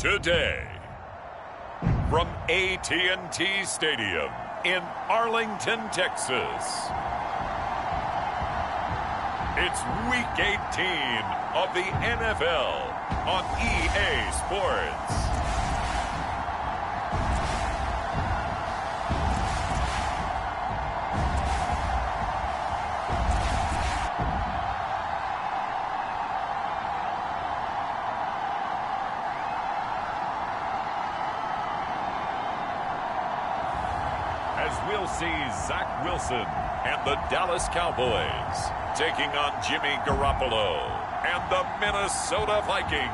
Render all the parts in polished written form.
Today, from AT&T Stadium in Arlington, Texas, it's Week 18 of the NFL on EA Sports. We'll see Zach Wilson and the Dallas Cowboys taking on Jimmy Garoppolo and the Minnesota Vikings.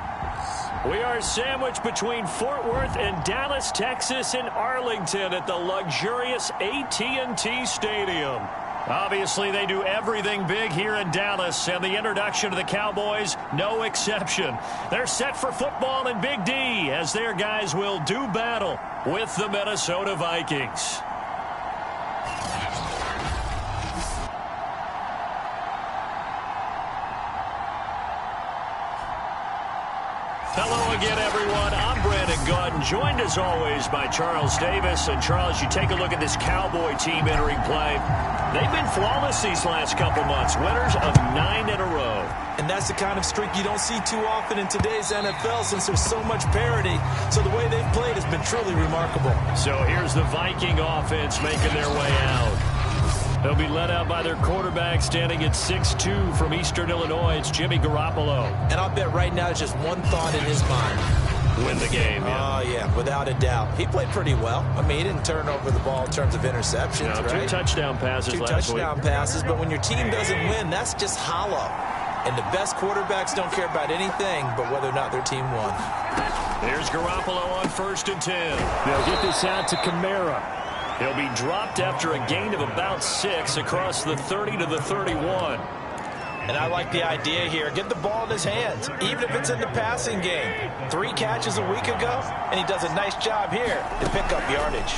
We are sandwiched between Fort Worth and Dallas, Texas, and Arlington at the luxurious AT&T Stadium. Obviously, they do everything big here in Dallas, and the introduction of the Cowboys, no exception. They're set for football in Big D, as their guys will do battle with the Minnesota Vikings. Hello again, everyone. I'm Brandon Gautin, joined as always by Charles Davis. And Charles, you take a look at this Cowboy team entering play. They've been flawless these last couple months, winners of 9 in a row. And that's the kind of streak you don't see too often in today's NFL since there's so much parity. So the way they've played has been truly remarkable. So here's the Viking offense making their way out. They'll be led out by their quarterback standing at 6'2" from Eastern Illinois. It's Jimmy Garoppolo. And I'll bet right now it's just one thought in his mind. Win the game. Oh, yeah, without a doubt. He played pretty well. I mean, he didn't turn over the ball in terms of interceptions, no, right? 2 touchdown passes last week. 2 touchdown passes, but when your team doesn't win, that's just hollow. And the best quarterbacks don't care about anything but whether or not their team won. There's Garoppolo on 1st and 10. They'll get this out to Kamara. He'll be dropped after a gain of about 6 across the 30 to the 31. And I like the idea here. Get the ball in his hands, even if it's in the passing game. 3 catches a week ago, and he does a nice job here to pick up yardage.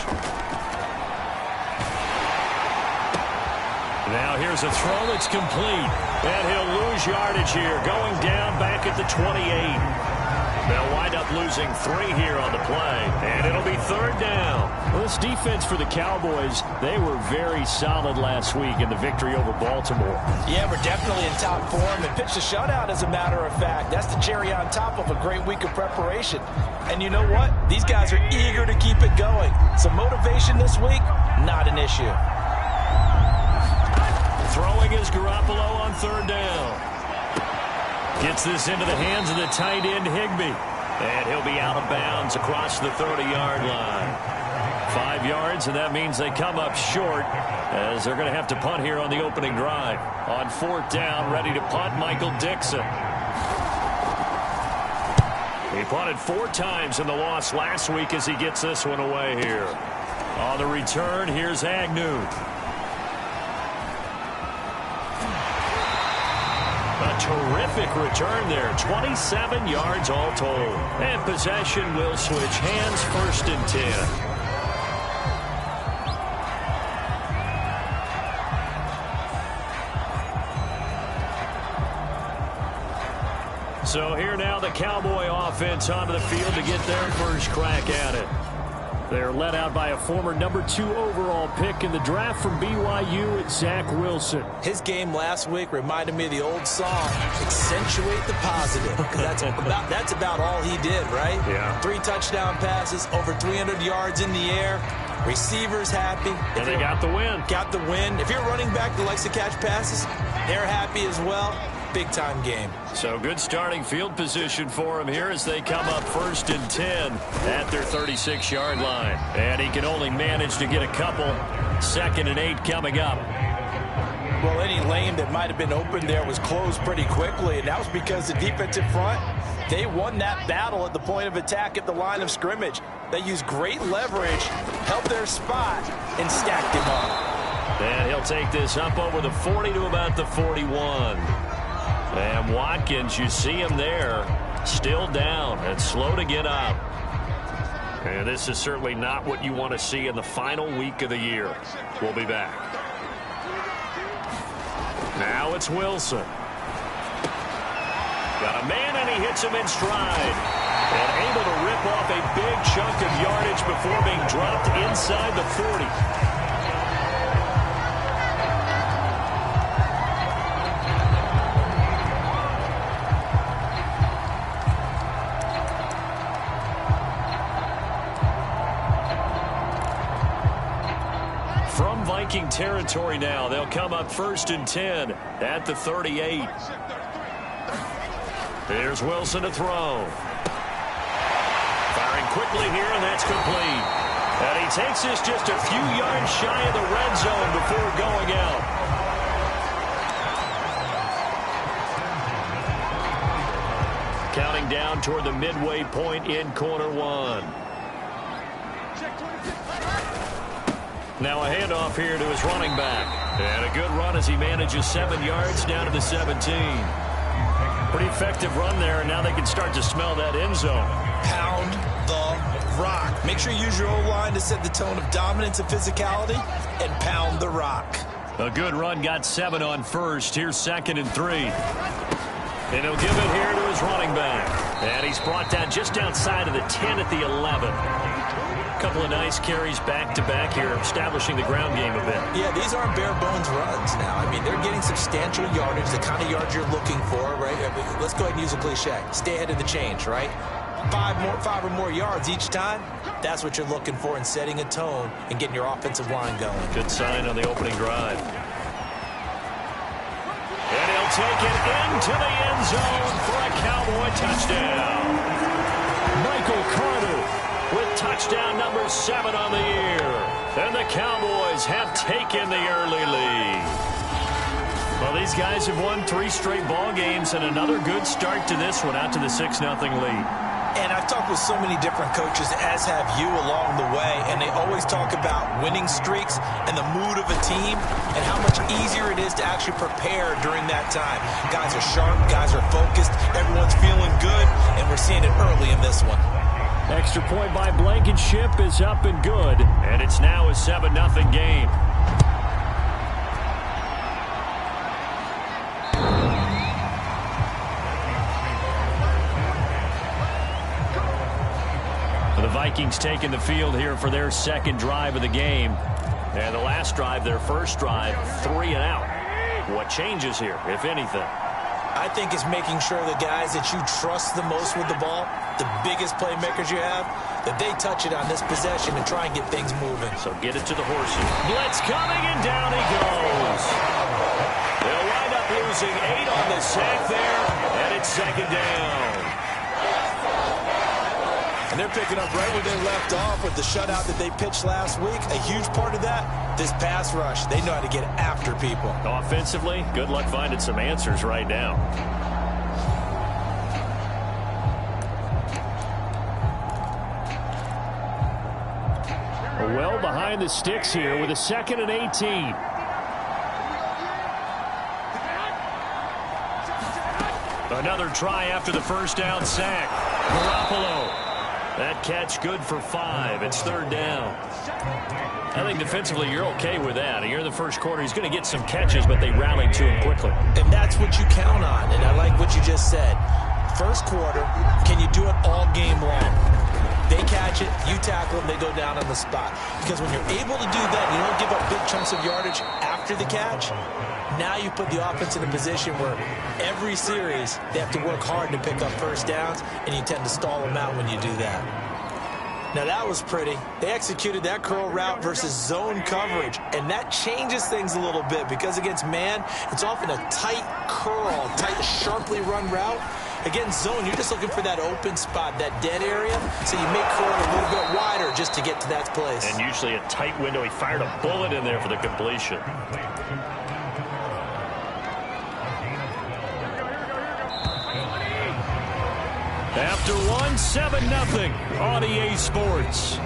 Now here's a throw that's complete. And he'll lose yardage here, going down back at the 28. They'll wind up losing 3 here on the play, and it'll be 3rd down. Well, this defense for the Cowboys, they were very solid last week in the victory over Baltimore. Yeah, we're definitely in top form and pitched a shutout, as a matter of fact. That's the cherry on top of a great week of preparation. And you know what? These guys are eager to keep it going. So motivation this week, not an issue. Throwing is Garoppolo on 3rd down. Gets this into the hands of the tight end, Higbee. And he'll be out of bounds across the 30-yard line. 5 yards, and that means they come up short as they're going to have to punt here on the opening drive. On 4th down, ready to punt, Michael Dixon. He punted 4 times in the loss last week as he gets this one away here. On the return, here's Agnew. Terrific return there. 27 yards all told. And possession will switch hands, 1st and 10. So here now the Cowboy offense onto the field to get their first crack at it. They're led out by a former number 2 overall pick in the draft from BYU, it's Zach Wilson. His game last week reminded me of the old song, Accentuate the Positive. Because that's about all he did, right? Yeah. 3 touchdown passes, over 300 yards in the air. Receivers happy. And they got the win. Got the win. If you're running back that likes to catch passes, they're happy as well. Big-time game. So good starting field position for him here as they come up 1st and 10 at their 36-yard line. And he can only manage to get a couple. 2nd and 8 coming up. Well, any lane that might have been open there was closed pretty quickly, and that was because the defensive front, they won that battle at the point of attack at the line of scrimmage. They used great leverage, held their spot, and stacked him up. And he'll take this up over the 40 to about the 41. And Watkins, you see him there, still down and slow to get up. And this is certainly not what you want to see in the final week of the year. We'll be back. Now it's Wilson. Got a man, and he hits him in stride. And able to rip off a big chunk of yardage before being dropped inside the 40. From Viking territory now, they'll come up 1st and 10 at the 38. Here's Wilson to throw. Firing quickly here, and that's complete. And he takes this just a few yards shy of the red zone before going out. Counting down toward the midway point in quarter one. Now a handoff here to his running back. And a good run as he manages 7 yards down to the 17. Pretty effective run there, and now they can start to smell that end zone. Pound the rock. Make sure you use your O-line to set the tone of dominance and physicality, and pound the rock. A good run, got 7 on first. Here's 2nd and 3. And he'll give it here to his running back. And he's brought down just outside of the 10 at the 11. Couple of nice carries back-to-back here, establishing the ground game a bit. Yeah, these aren't bare-bones runs now. I mean, they're getting substantial yardage, the kind of yards you're looking for, right? I mean, let's go ahead and use a cliche. Stay ahead of the change, right? 5 or more yards each time. That's what you're looking for in setting a tone and getting your offensive line going. Good sign on the opening drive. And he'll take it into the end zone for a Cowboy touchdown. Michael Carter with touchdown number 7 on the year. And the Cowboys have taken the early lead. Well, these guys have won 3 straight ball games and another good start to this one out to the 6-0 lead. And I've talked with so many different coaches, as have you, along the way, and they always talk about winning streaks and the mood of a team and how much easier it is to actually prepare during that time. Guys are sharp, guys are focused, everyone's feeling good, and we're seeing it early in this one. Extra point by Blankenship is up and good, and it's now a 7-0 game. The Vikings taking the field here for their 2nd drive of the game. And the last drive, their first drive, 3 and out. What changes here, if anything? I think it's making sure the guys that you trust the most with the ball, the biggest playmakers you have, that they touch it on this possession and try and get things moving. So get it to the horses. Blitz coming, and down he goes. They'll wind up losing 8 on the sack there, and it's 2nd down. And they're picking up right where they left off with the shutout that they pitched last week. A huge part of that, this pass rush. They know how to get after people. Offensively, good luck finding some answers right now. Well behind the sticks here with a 2nd and 18. Another try after the first down sack. Garoppolo. That catch good for 5. It's 3rd down. I think defensively you're okay with that. You're in the first quarter. He's going to get some catches, but they rallied to him quickly. And that's what you count on. And I like what you just said. First quarter, can you do it all game long? They catch it, you tackle them, they go down on the spot. Because when you're able to do that, you don't give up big chunks of yardage after the catch. Now you put the offense in a position where every series they have to work hard to pick up first downs, and you tend to stall them out when you do that. Now that was pretty. They executed that curl route versus zone coverage, and that changes things a little bit because against man, it's often a tight curl, tight, sharply run route. Against zone, you're just looking for that open spot, that dead area, so you make curl a little bit wider just to get to that place. And usually a tight window. He fired a bullet in there for the completion. After one, 7-0 on EA Sports.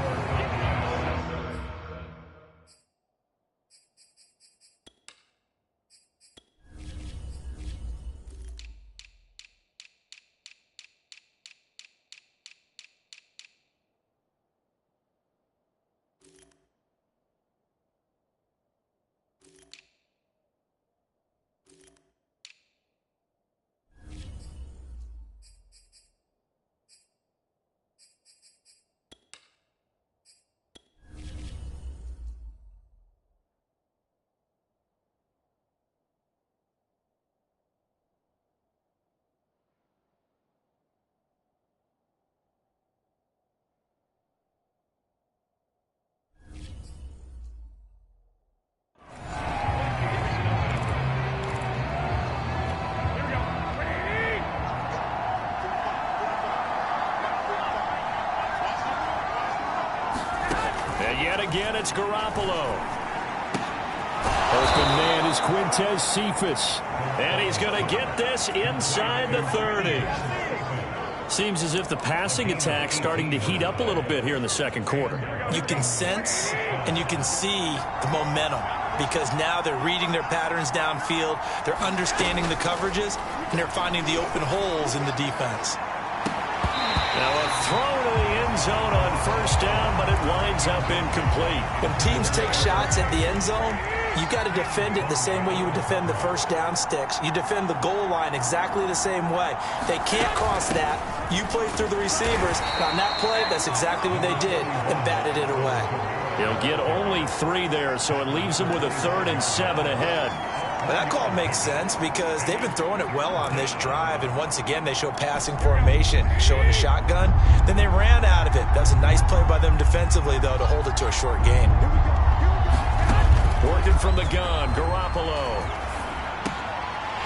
again. It's Garoppolo. Open man is Quintez Cephas. And he's going to get this inside the 30. Seems as if the passing attack's starting to heat up a little bit here in the second quarter. You can sense and you can see the momentum because now they're reading their patterns downfield, they're understanding the coverages, and they're finding the open holes in the defense. Now a throw to the end zone on first down, but it winds up incomplete. When teams take shots at the end zone, you got to defend it the same way you would defend the first down sticks. You defend the goal line exactly the same way. They can't cross that. You play through the receivers. On that play, that's exactly what they did and batted it away. He'll get only 3 there, so it leaves them with a 3rd and 7 ahead. But that call makes sense because they've been throwing it well on this drive, and once again they show passing formation, showing the shotgun. Then they ran out of it. That was a nice play by them defensively, though, to hold it to a short gain. Working from the gun, Garoppolo.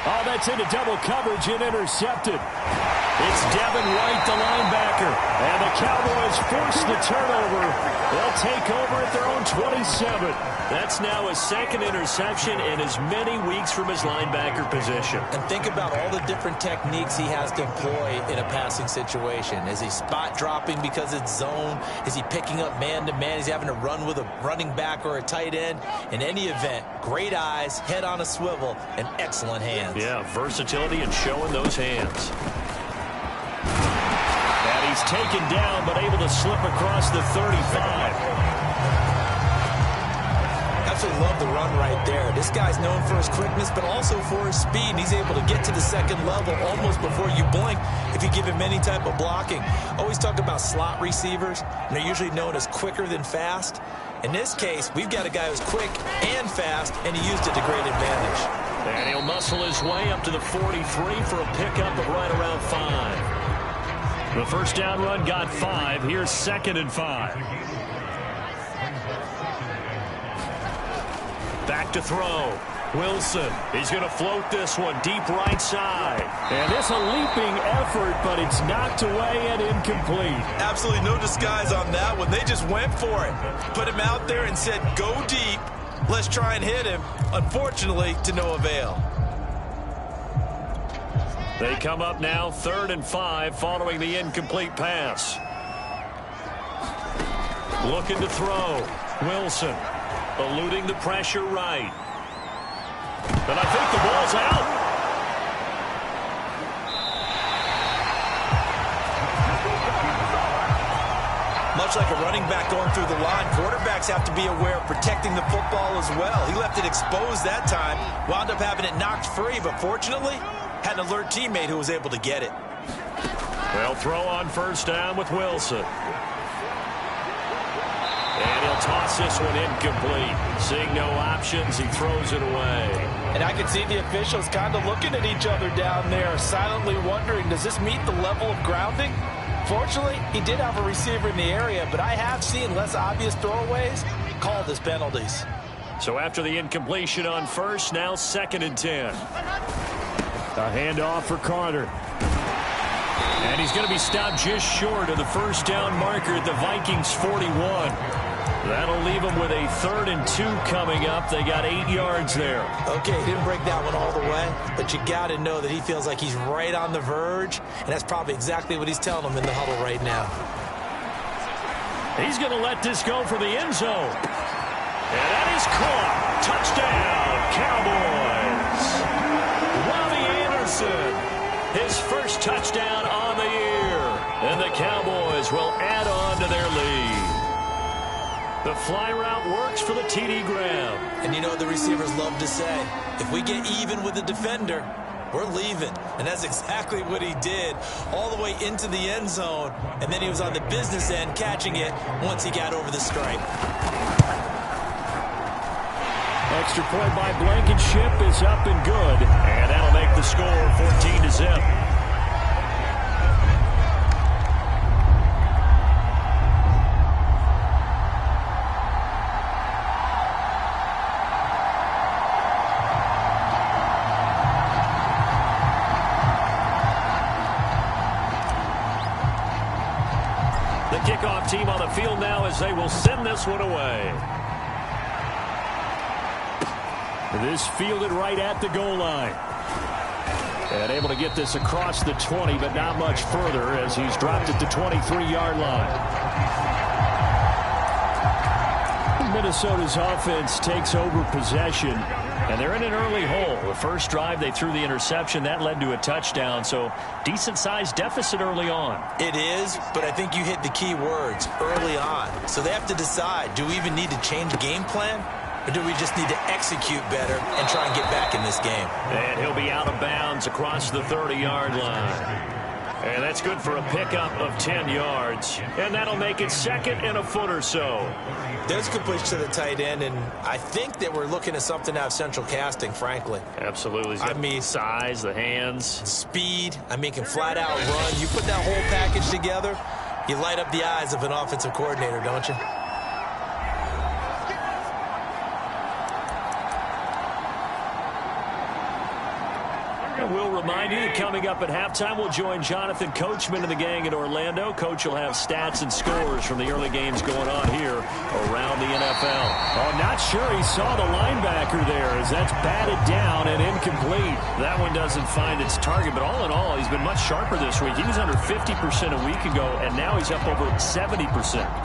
Oh, that's into double coverage and intercepted. It's Devin White, the linebacker. And the Cowboys force the turnover. They'll take over at their own 27. That's now his 2nd interception in as many weeks from his linebacker position. And think about all the different techniques he has to employ in a passing situation. Is he spot dropping because it's zone? Is he picking up man-to-man? Is he having to run with a running back or a tight end? In any event, great eyes, head on a swivel, and excellent hands. Yeah, versatility and showing those hands. And he's taken down, but able to slip across the 35. Absolutely love the run right there. This guy's known for his quickness, but also for his speed. And he's able to get to the second level almost before you blink if you give him any type of blocking. Always talk about slot receivers, and they're usually known as quicker than fast. In this case, we've got a guy who's quick and fast, and he used it to great advantage. And he'll muscle his way up to the 43 for a pickup of right around 5. The first down run got 5. Here's 2nd and 5. Back to throw. Wilson. He's going to float this one deep right side. And it's a leaping effort, but it's knocked away and incomplete. Absolutely no disguise on that one. They just went for it. Put him out there and said, go deep. Let's try and hit him. Unfortunately, to no avail. They come up now 3rd and 5 following the incomplete pass. Looking to throw. Wilson. Eluding the pressure right. And I think the ball's out. Much like a running back going through the line, quarterbacks have to be aware of protecting the football as well. He left it exposed that time, wound up having it knocked free, but fortunately, had an alert teammate who was able to get it. They'll throw on first down with Wilson. And he'll toss this one incomplete. Seeing no options, he throws it away. And I can see the officials kind of looking at each other down there, silently wondering, does this meet the level of grounding? Fortunately, he did have a receiver in the area, but I have seen less obvious throwaways called as penalties. So after the incompletion on first, now 2nd and 10. A handoff for Carter. And he's going to be stopped just short of the first down marker at the Vikings 41. That'll leave them with a 3rd and 2 coming up. They got 8 yards there. Okay, he didn't break that one all the way, but you got to know that he feels like he's right on the verge, and that's probably exactly what he's telling them in the huddle right now. He's going to let this go for the end zone. And that is caught. Touchdown, Cowboys. Robbie Anderson, his first touchdown on the year. And the Cowboys will add on to their lead. The fly route works for the TD Graham. And you know what the receivers love to say? If we get even with the defender, we're leaving. And that's exactly what he did, all the way into the end zone. And then he was on the business end catching it once he got over the stripe. Extra point by Blankenship is up and good. And that'll make the score 14-0. Kickoff punt team on the field now as they will send this one away. This fielded right at the goal line. And able to get this across the 20, but not much further as he's dropped at the 23-yard line. Minnesota's offense takes over possession, and they're in an early hole. The first drive, they threw the interception. That led to a touchdown, so decent-sized deficit early on. It is, but I think you hit the key words, early on. So they have to decide, do we even need to change game plan? Or do we just need to execute better and try and get back in this game? And he'll be out of bounds across the 30-yard line. And that's good for a pickup of 10 yards. And that'll make it second and a foot or so. There's a good push to the tight end, and I think that we're looking at something out of central casting, frankly. Absolutely. I mean, size, the hands. Speed. I mean, can flat out run. You put that whole package together, you light up the eyes of an offensive coordinator, don't you? We'll remind you that coming up at halftime, we'll join Jonathan Coachman and the gang in Orlando. Coach will have stats and scores from the early games going on here around the NFL. Oh, not sure he saw the linebacker there as that's batted down and incomplete. That one doesn't find its target, but all in all, he's been much sharper this week. He was under 50% a week ago, and now he's up over 70%.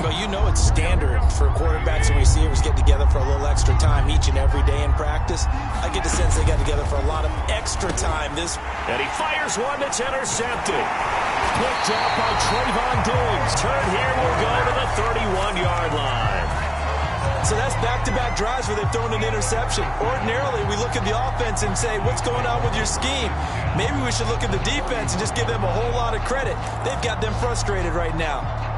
Well, you know it's standard for quarterbacks and receivers get together for a little extra time each and every day in practice. I get the sense they got together for a lot of extra time this. And he fires one that's intercepted. Picked out by Trayvon Diggs. Turn here will go to the 31-yard line. So that's back-to-back drives where they've thrown an interception. Ordinarily, we look at the offense and say, what's going on with your scheme? Maybe we should look at the defense and just give them a whole lot of credit. They've got them frustrated right now.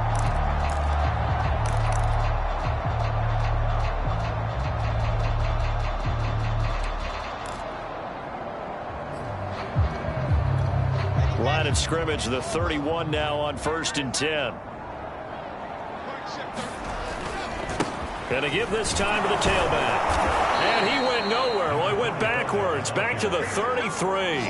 Line of scrimmage, the 31 now on 1st and 10. Going to give this time to the tailback. And he went nowhere. Well, he went backwards, back to the 33.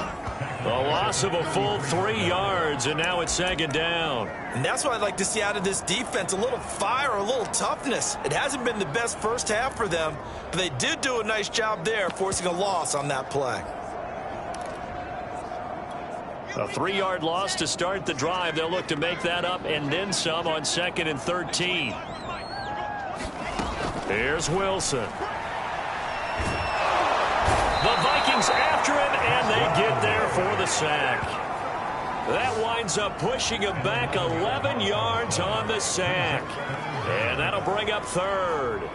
A loss of a full 3 yards, and now it's 2nd down. And that's what I'd like to see out of this defense, a little fire, a little toughness. It hasn't been the best first half for them, but they did do a nice job there, forcing a loss on that play. A 3-yard loss to start the drive. They'll look to make that up and then some on 2nd and 13. Here's Wilson. The Vikings after him, and they get there for the sack. That winds up pushing him back 11 yards on the sack. And that'll bring up 3rd.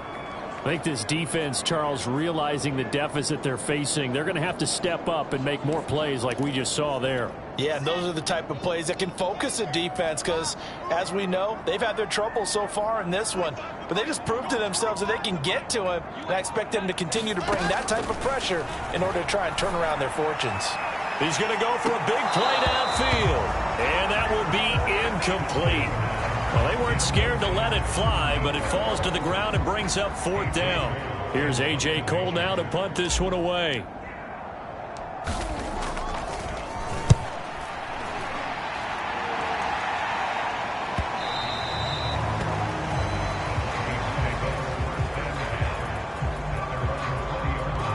I think this defense, Charles, realizing the deficit they're facing, they're going to have to step up and make more plays like we just saw there. Yeah, and those are the type of plays that can focus a defense because, as we know, they've had their trouble so far in this one. But they just proved to themselves that they can get to him, and I expect them to continue to bring that type of pressure in order to try and turn around their fortunes. He's going to go for a big play downfield, and that will be incomplete. Well, they weren't scared to let it fly, but it falls to the ground and brings up 4th down. Here's A.J. Cole now to punt this one away.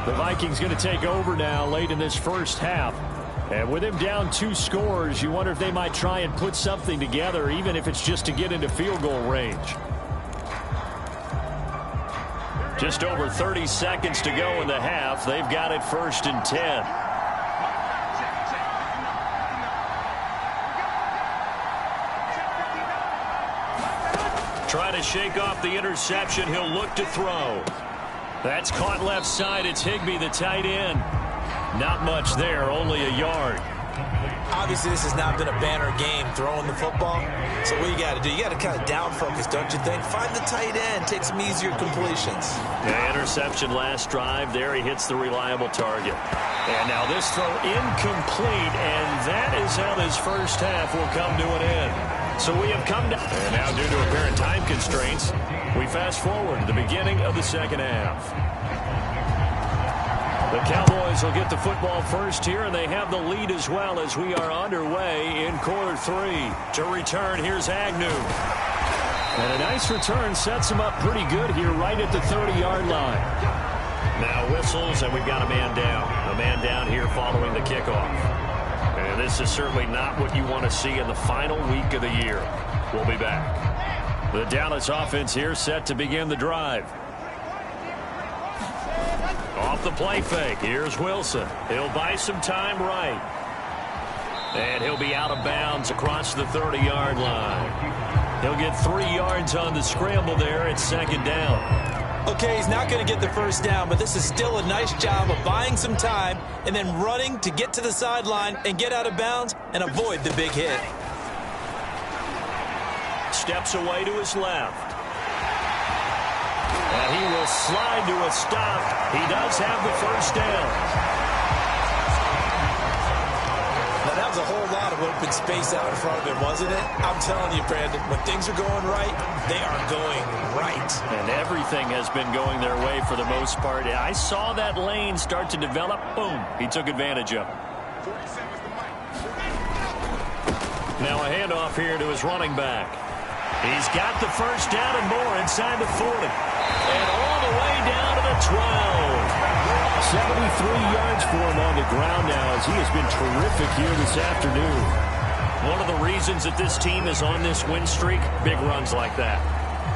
The Vikings going to take over now late in this first half. And with him down 2 scores, you wonder if they might try and put something together, even if it's just to get into field goal range. Just over 30 seconds to go in the half. They've got it 1st and 10. Trying to shake off the interception. He'll look to throw. That's caught left side. It's Higbee, the tight end. Not much there, only a yard. Obviously, this has not been a banner game throwing the football. So what you got to do, you got to kind of down focus, don't you think? Find the tight end, take some easier completions. Yeah, interception last drive. There he hits the reliable target. And now this throw incomplete, and that is how this first half will come to an end. So we have come down. And now due to apparent time constraints, we fast forward to the beginning of the second half. The Cowboys will get the football first here, and they have the lead as well as we are underway in quarter 3. To return, here's Agnew. And a nice return sets him up pretty good here right at the 30-yard line. Now whistles, and we've got a man down. A man down here following the kickoff. And this is certainly not what you want to see in the final week of the year. We'll be back. The Dallas offense here set to begin the drive. Off the play fake. Here's Wilson. He'll buy some time right. And he'll be out of bounds across the 30-yard line. He'll get 3 yards on the scramble there. It's second down. Okay, he's not going to get the first down, but this is still a nice job of buying some time and then running to get to the sideline and get out of bounds and avoid the big hit. Steps away to his left. And he will slide to a stop. He does have the first down. Now, that was a whole lot of open space out in front of him, wasn't it? I'm telling you, Brandon, when things are going right, they are going right. And everything has been going their way for the most part. I saw that lane start to develop. Boom. He took advantage of it. Now a handoff here to his running back. He's got the first down and more inside the 40. And all the way down to the 12. 73 yards for him on the ground now as he has been terrific here this afternoon. One of the reasons that this team is on this win streak, big runs like that.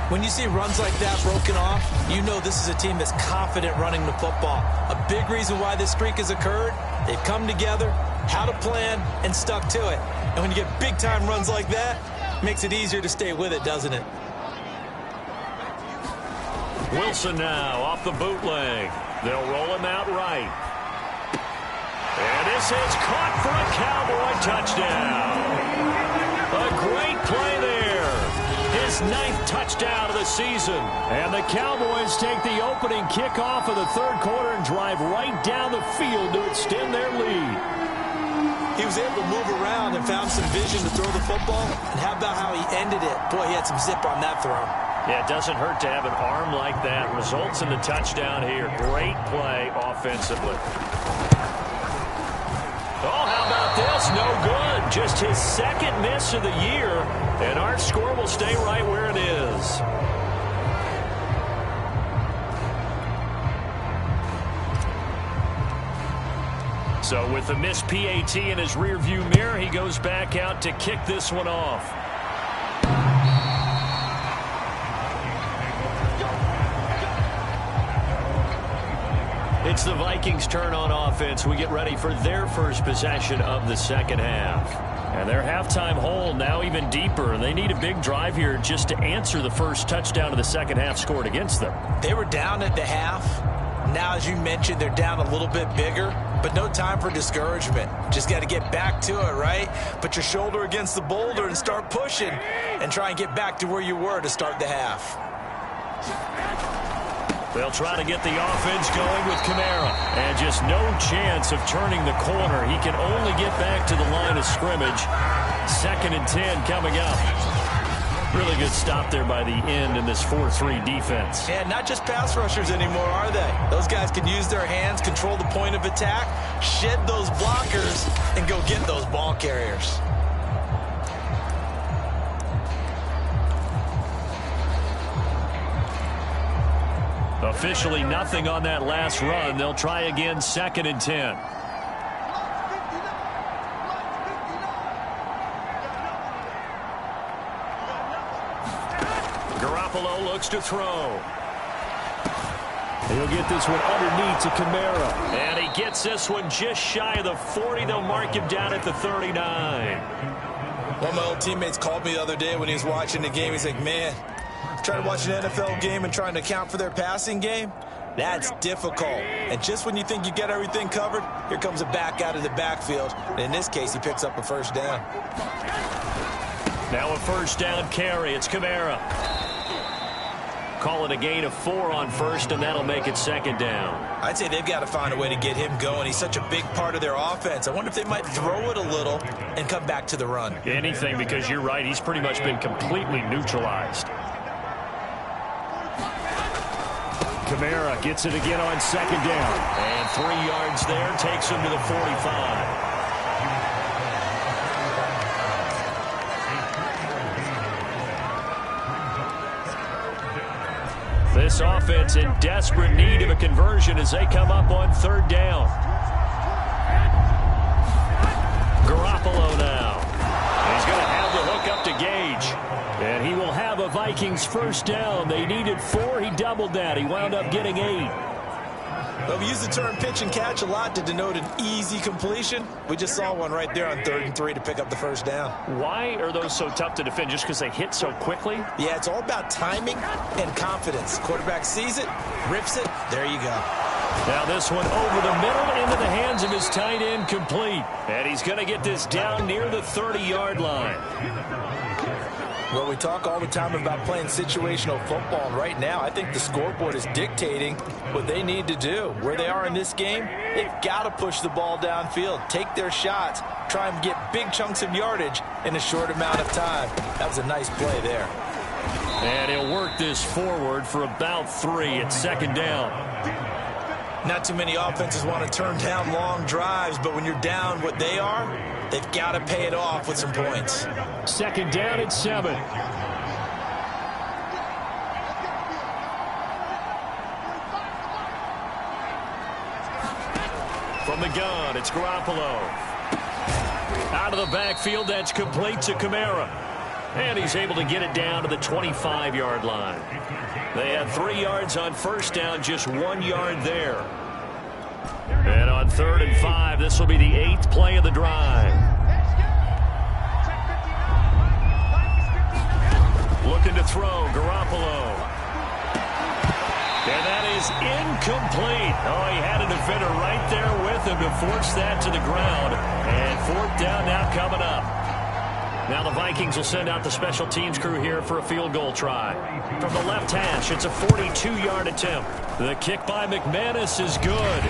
When you see runs like that broken off, you know this is a team that's confident running the football. A big reason why this streak has occurred, they've come together, had a plan, and stuck to it. And when you get big-time runs like that, it makes it easier to stay with it, doesn't it? Wilson now off the bootleg. They'll roll him out right. And this is caught for a Cowboy touchdown. A great play there. His 9th touchdown of the season. And the Cowboys take the opening kickoff of the third quarter and drive right down the field to extend their lead. He was able to move around and found some vision to throw the football. And how about how he ended it? Boy, he had some zip on that throw. Yeah, it doesn't hurt to have an arm like that. Results in the touchdown here. Great play offensively. Oh, how about this? No good. Just his 2nd miss of the year. And our score will stay right where it is. So with the missed PAT in his rearview mirror, he goes back out to kick this one off. It's the Vikings' turn on offense. We get ready for their first possession of the second half. And their halftime hole now even deeper. And they need a big drive here just to answer the first touchdown of the second half scored against them. They were down at the half. Now, as you mentioned, they're down a little bit bigger, but no time for discouragement. Just got to get back to it, right? Put your shoulder against the boulder and start pushing and try and get back to where you were to start the half. They'll try to get the offense going with Kamara. And just no chance of turning the corner. He can only get back to the line of scrimmage. 2nd and 10 coming up. Really good stop there by the end in this 4-3 defense. And not just pass rushers anymore, are they? Those guys can use their hands, control the point of attack, shed those blockers, and go get those ball carriers. Officially nothing on that last run. They'll try again 2nd and 10. Garoppolo looks to throw. He'll get this one underneath to Kamara. And he gets this one just shy of the 40. They'll mark him down at the 39. One of my old teammates called me the other day when he was watching the game. He's like, man, trying to watch an NFL game and trying to account for their passing game, that's difficult. And just when you think you get everything covered, here comes a back out of the backfield. And in this case, he picks up a first down. Now a first down carry. It's Kamara. Call it a gain of 4 on first, and that'll make it 2nd down. I'd say they've got to find a way to get him going. He's such a big part of their offense. I wonder if they might throw it a little and come back to the run. Anything, because you're right. He's pretty much been completely neutralized. Kamara gets it again on 2nd down. And 3 yards there takes him to the 45. This offense in desperate need of a conversion as they come up on third down. Garoppolo now. He's going to have the hook up to Gage. And he will have a Vikings first down. They needed 4. He doubled that. He wound up getting 8. Well, we use the term pitch and catch a lot to denote an easy completion. We just saw one right there on 3rd and 3 to pick up the first down. Why are those so tough to defend? Just because they hit so quickly? Yeah, it's all about timing and confidence. Quarterback sees it, rips it, there you go. Now this one over the middle into the hands of his tight end, complete. And he's going to get this down near the 30-yard line. Well, we talk all the time about playing situational football, and right now I think the scoreboard is dictating what they need to do. Where they are in this game, they've got to push the ball downfield, take their shots, try and get big chunks of yardage in a short amount of time. That was a nice play there. And he'll work this forward for about 3 at 2nd down. Not too many offenses want to turn down long drives, but when you're down what they are, they've got to pay it off with some points. 2nd down at 7. From the gun, it's Garoppolo. Out of the backfield, that's complete to Kamara. And he's able to get it down to the 25-yard line. They had 3 yards on first down, just 1 yard there. And on 3rd and 5, this will be the 8th play of the drive. Looking to throw, Garoppolo. And that is incomplete. Oh, he had a defender right there with him to force that to the ground. And 4th down now coming up. Now the Vikings will send out the special teams crew here for a field goal try. From the left hash, it's a 42-yard attempt. The kick by McManus is good.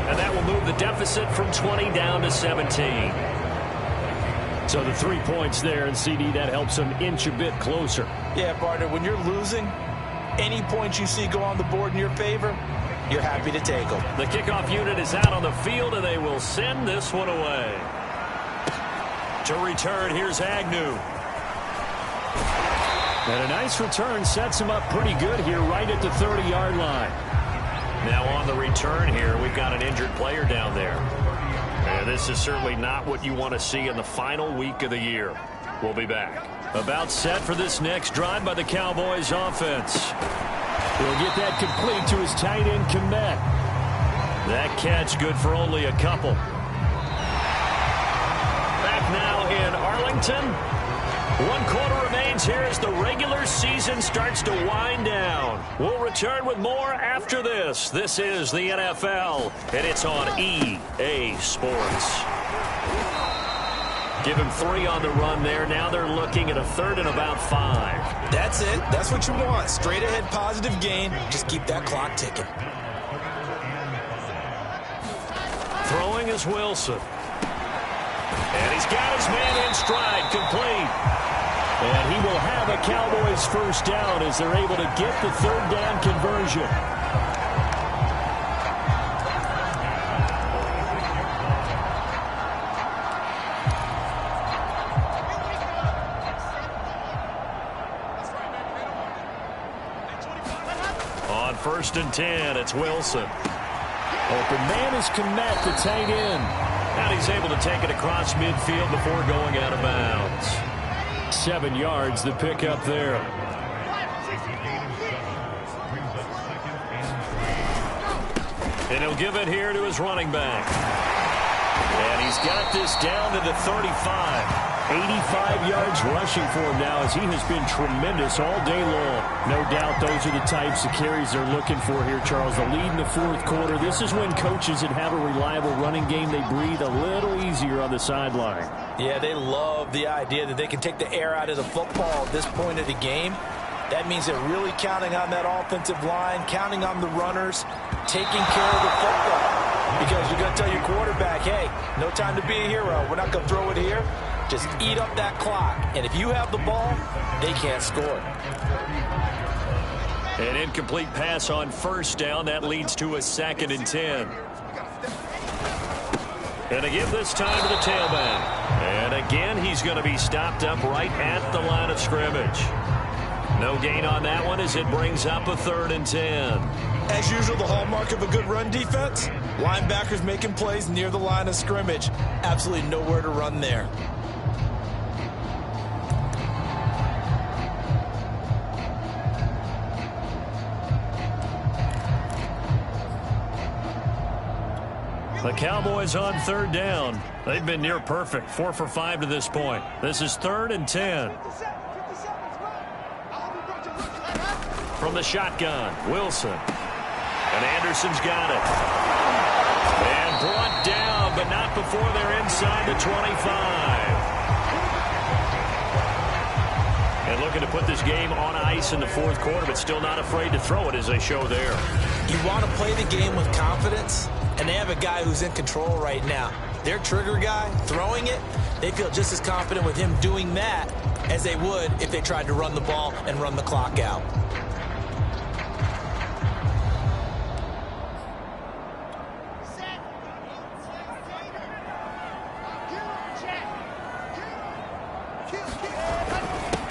And that will move the deficit from 20 down to 17. So the 3 points there, and CD, that helps them inch a bit closer. Yeah, partner, when you're losing, any points you see go on the board in your favor, you're happy to take them. The kickoff unit is out on the field, and they will send this one away. To return, here's Agnew. And a nice return sets him up pretty good here right at the 30-yard line. Now on the return here, we've got an injured player down there. And this is certainly not what you want to see in the final week of the year. We'll be back. About set for this next drive by the Cowboys offense. He'll get that complete to his tight end, Kmet. That catch good for only a couple. Back now in Arlington. 1 quarter remains here as the regular season starts to wind down. We'll return with more after this. This is the NFL, and it's on EA Sports. Give him 3 on the run there. Now they're looking at a 3rd and about 5. That's it. That's what you want. Straight ahead positive gain. Just keep that clock ticking. Throwing is Wilson. And he's got his man in stride, complete. And he will have a Cowboys first down as they're able to get the 3rd down conversion. On 1st and 10, it's Wilson. Open man is Kmet, the tight end. And he's able to take it across midfield before going out of bounds. 7 yards, the pickup there. And he'll give it here to his running back. And he's got this down to the 35. 85 yards rushing for him now as he has been tremendous all day long. No doubt those are the types of carries they're looking for here, Charles. The lead in the 4th quarter. This is when coaches that have a reliable running game, they breathe a little easier on the sideline. Yeah, they love the idea that they can take the air out of the football at this point of the game. That means they're really counting on that offensive line, counting on the runners, taking care of the football. Because you're going to tell your quarterback, hey, no time to be a hero. We're not going to throw it here. Just eat up that clock. And if you have the ball, they can't score. An incomplete pass on 1st down. That leads to a 2nd and 10. And they give this time to the tailback. And again, he's going to be stopped up right at the line of scrimmage. No gain on that one as it brings up a 3rd and 10. As usual, the hallmark of a good run defense, linebackers making plays near the line of scrimmage. Absolutely nowhere to run there. The Cowboys on 3rd down. They've been near perfect, 4 for 5 to this point. This is 3rd and 10. From the shotgun, Wilson. And Anderson's got it. And brought down, but not before they're inside the 25. And looking to put this game on ice in the 4th quarter, but still not afraid to throw it as they show there. You want to play the game with confidence, and they have a guy who's in control right now. Their trigger guy, throwing it, they feel just as confident with him doing that as they would if they tried to run the ball and run the clock out.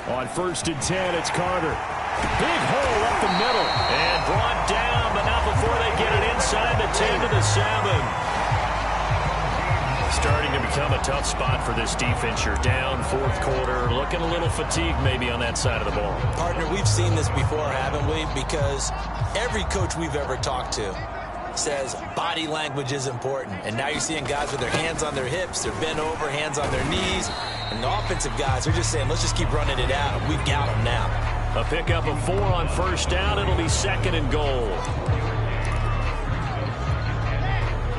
On 1st and 10, it's Carter. Big hole up the middle. And brought down, but not before they get it inside the 10 to the 7. Starting to become a tough spot for this defense. You're down 4th quarter. Looking a little fatigued maybe on that side of the ball. Partner, we've seen this before, haven't we? Because every coach we've ever talked to says body language is important. And now you're seeing guys with their hands on their hips, they're bent over, hands on their knees. And the offensive guys are just saying, let's just keep running it out. And we've got them now. A pickup of 4 on 1st down. It'll be 2nd and goal.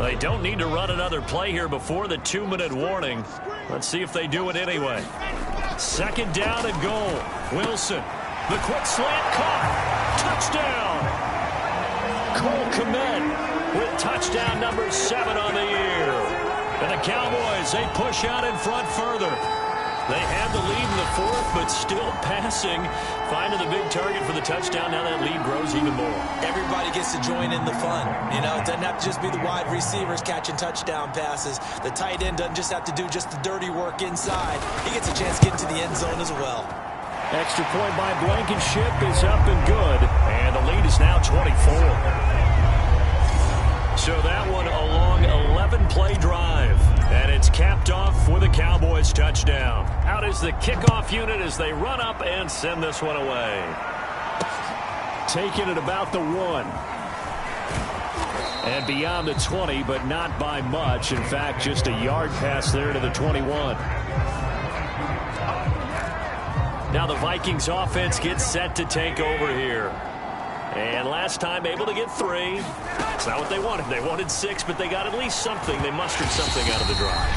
They don't need to run another play here before the 2-minute warning. Let's see if they do it anyway. 2nd down and goal. Wilson. The quick slant caught. Touchdown. Cole Kmet with touchdown number 7 on the year. And the Cowboys, they push out in front further. They had the lead in the 4th, but still passing. Finding the big target for the touchdown. Now that lead grows even more. Everybody gets to join in the fun. You know, it doesn't have to just be the wide receivers catching touchdown passes. The tight end doesn't just have to do just the dirty work inside. He gets a chance to get into the end zone as well. Extra point by Blankenship is up and good. And the lead is now 24. So that one a long 11-play drive. And it's capped off with a Cowboys touchdown. Out is the kickoff unit as they run up and send this one away. Taking it about the 1. And beyond the 20, but not by much. In fact, just a yard pass there to the 21. Now the Vikings offense gets set to take over here. And last time able to get 3. It's not what they wanted. They wanted 6, but they got at least something. They mustered something out of the drive.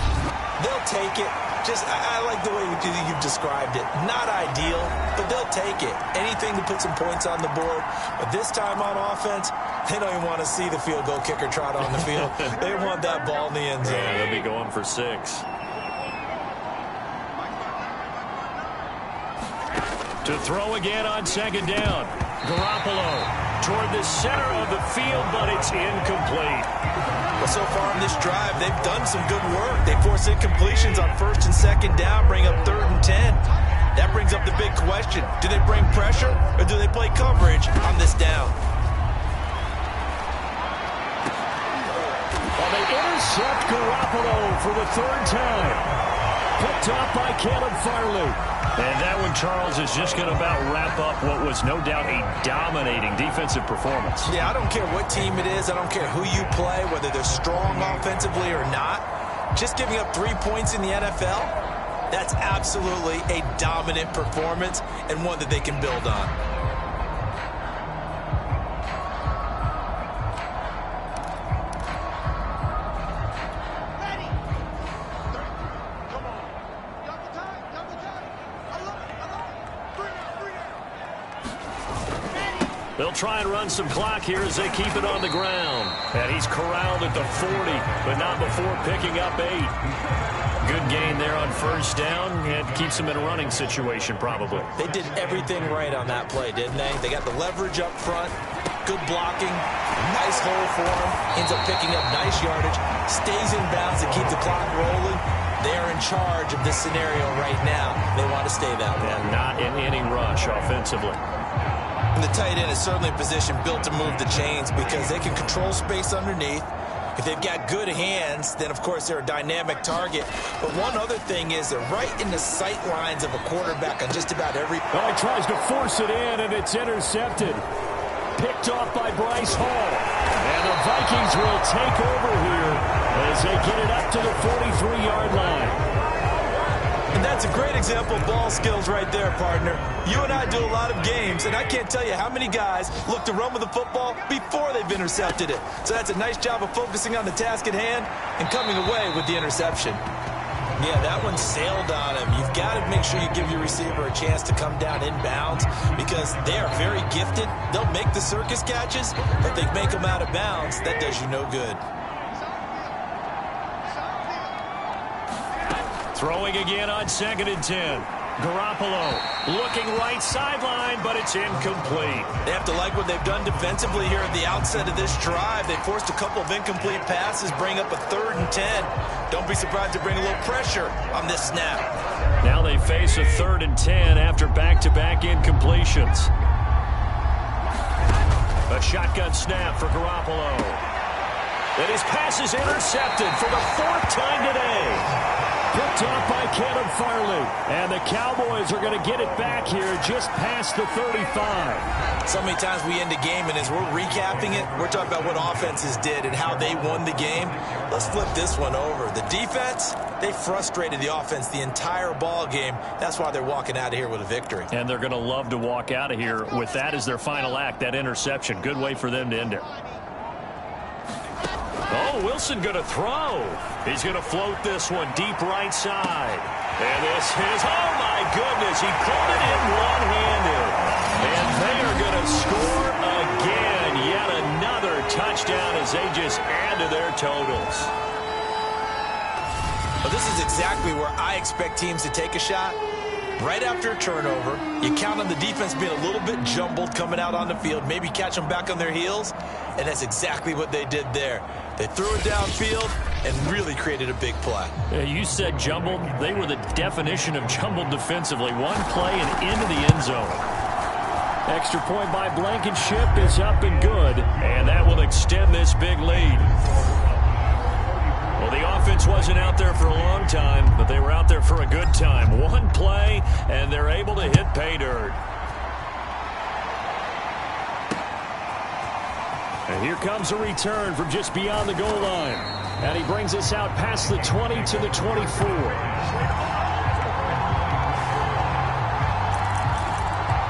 They'll take it. I like the way you've described it. Not ideal, but they'll take it. Anything to put some points on the board. But this time on offense, they don't even want to see the field goal kicker trot on the field. They want that ball in the end zone. Yeah, they'll be going for 6. To throw again on 2nd down. Garoppolo toward the center of the field, but it's incomplete. Well, so far in this drive, they've done some good work. They force incompletions on 1st and 2nd down, bring up 3rd and 10. That brings up the big question. Do they bring pressure or do they play coverage on this down? Well, they intercept Garoppolo for the 3rd time. Picked up by Caleb Farley. And that one, Charles, is just going to about wrap up what was no doubt a dominating defensive performance. Yeah, I don't care what team it is. I don't care who you play, whether they're strong offensively or not. Just giving up 3 points in the NFL, that's absolutely a dominant performance and one that they can build on. They'll try and run some clock here as they keep it on the ground. And he's corralled at the 40, but not before picking up 8. Good gain there on 1st down, and keeps him in a running situation probably. They did everything right on that play, didn't they? They got the leverage up front, good blocking, nice hole for him, ends up picking up nice yardage, stays in bounds to keep the clock rolling. They're in in charge of this scenario right now. They want to stay that way. And not in any rush offensively. And the tight end is certainly a position built to move the chains because they can control space underneath. If they've got good hands, then, of course, they're a dynamic target. But one other thing is they're right in the sight lines of a quarterback on just about every... Oh, he tries to force it in, and it's intercepted. Picked off by Bryce Hall. And the Vikings will take over here as they get it up to the 43-yard line. And that's a great example of ball skills right there, partner. You and I do a lot of games, and I can't tell you how many guys look to run with the football before they've intercepted it. So that's a nice job of focusing on the task at hand and coming away with the interception. Yeah, that one sailed on him. You've got to make sure you give your receiver a chance to come down inbounds because they are very gifted. They'll make the circus catches, but if they make them out of bounds, that does you no good. Throwing again on 2nd and 10. Garoppolo looking right sideline, but it's incomplete. They have to like what they've done defensively here at the outset of this drive. They forced a couple of incomplete passes, bring up a 3rd and 10. Don't be surprised to bring a little pressure on this snap. Now they face a 3rd and 10 after back-to-back incompletions. A shotgun snap for Garoppolo. And his pass is intercepted for the 4th time today. Picked off by Caleb Farley. And the Cowboys are going to get it back here just past the 35. So many times we end a game, and as we're recapping it, we're talking about what offenses did and how they won the game. Let's flip this one over. The defense, they frustrated the offense the entire ball game. That's why they're walking out of here with a victory. And they're going to love to walk out of here with that as their final act, that interception. Good way for them to end it. Oh, Wilson going to throw. He's going to float this one deep right side. And this is, oh my goodness, he pulled it in one-handed. And they are going to score again. Yet another touchdown as they just add to their totals. Well, this is exactly where I expect teams to take a shot. Right after a turnover, you count on the defense being a little bit jumbled coming out on the field, maybe catch them back on their heels, and that's exactly what they did there. They threw it downfield and really created a big play. You said jumbled. They were the definition of jumbled defensively. One play and into the end zone. Extra point by Blankenship is up and good. And that will extend this big lead. Well, the offense wasn't out there for a long time, but they were out there for a good time. One play, and they're able to hit pay dirt. And here comes a return from just beyond the goal line. And he brings us out past the 20 to the 24.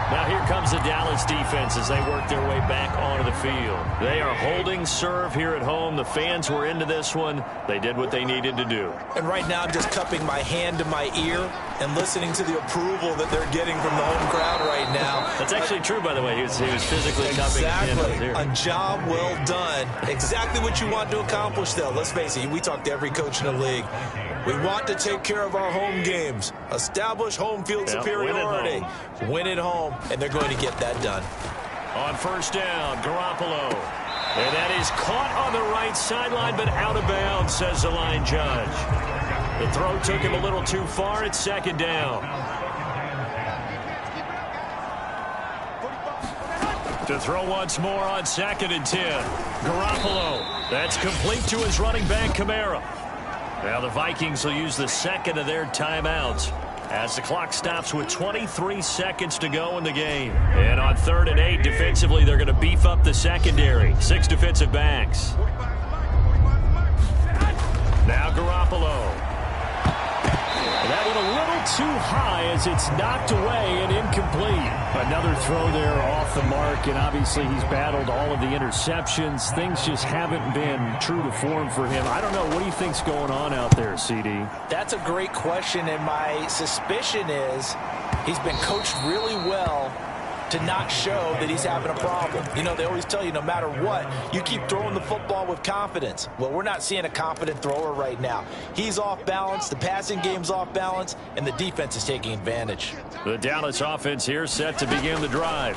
Now here comes the Dallas defense as they work their way back onto the field. They are holding serve here at home. The fans were into this one. They did what they needed to do. And right now I'm just cupping my hand to my ear and listening to the approval that they're getting from the home crowd right now. That's actually true, by the way. He was physically cupping his hand here. A job well done. Exactly what you want to accomplish, though. Let's face it, we talk to every coach in the league. We want to take care of our home games. Establish home field superiority. Win at home, and they're going to get that done. On 1st down, Garoppolo. And that is caught on the right sideline, but out of bounds, says the line judge. The throw took him a little too far. It's 2nd down. To throw once more on 2nd and 10. Garoppolo. That's complete to his running back, Kamara. Now the Vikings will use the 2nd of their timeouts as the clock stops with 23 seconds to go in the game. And on 3rd and 8, defensively, they're going to beef up the secondary. 6 defensive backs. Now Garoppolo. That one a little too high as it's knocked away and incomplete. Another throw there off the mark, and obviously he's battled all of the interceptions. Things just haven't been true to form for him. I don't know. What do you think's going on out there, CD? That's a great question, and my suspicion is he's been coached really well to not show that he's having a problem. You know, they always tell you no matter what, you keep throwing the football with confidence. Well, we're not seeing a confident thrower right now. He's off balance, the passing game's off balance, and the defense is taking advantage. The Dallas offense here set to begin the drive.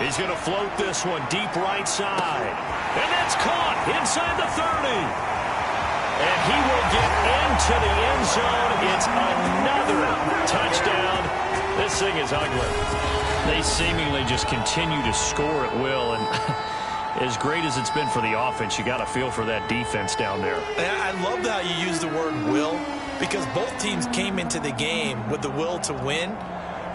He's going to float this one deep right side. And that's caught inside the 30. And he will get into into the end zone. It's another touchdown. This thing is ugly. They seemingly just continue to score at will, and as great as it's been for the offense, you got to feel for that defense down there. I love how you use the word will, because both teams came into the game with the will to win,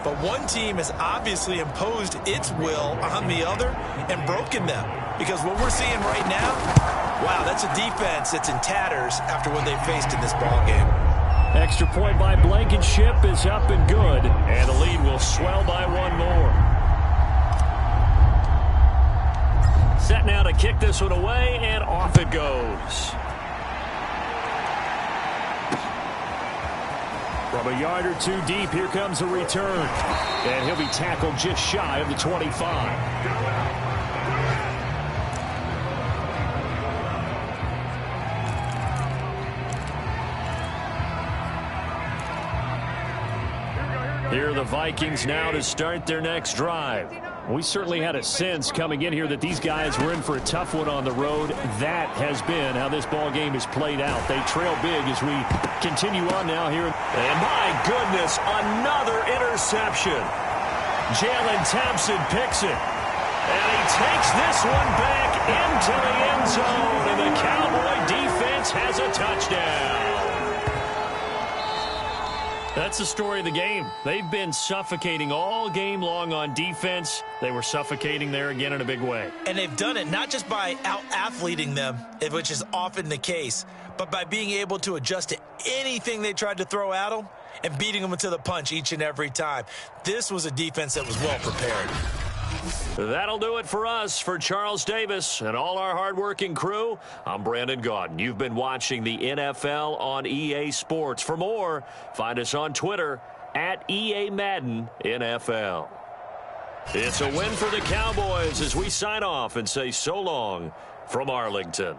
but one team has obviously imposed its will on the other and broken them, because what we're seeing right now, wow, that's a defense that's in tatters after what they faced in this ballgame. Extra point by Blankenship is up and good, and the lead will swell by one more. Set now to kick this one away, and off it goes. From a yard or two deep, here comes a return. And he'll be tackled just shy of the 25. Here are the Vikings now to start their next drive. We certainly had a sense coming in here that these guys were in for a tough one on the road. That has been how this ball game is played out. They trail big as we continue on now here. And my goodness, another interception. Jalen Thompson picks it. And he takes this one back into the end zone. And the Cowboy defense has a touchdown. That's the story of the game. They've been suffocating all game long on defense. They were suffocating there again in a big way. And they've done it not just by out-athleting them, which is often the case, but by being able to adjust to anything they tried to throw at them and beating them to the punch each and every time. This was a defense that was well prepared. That'll do it for us. For Charles Davis and all our hardworking crew, I'm Brandon Gaudin. You've been watching the NFL on EA Sports. For more, find us on Twitter at EA Madden NFL. It's a win for the Cowboys as we sign off and say so long from Arlington.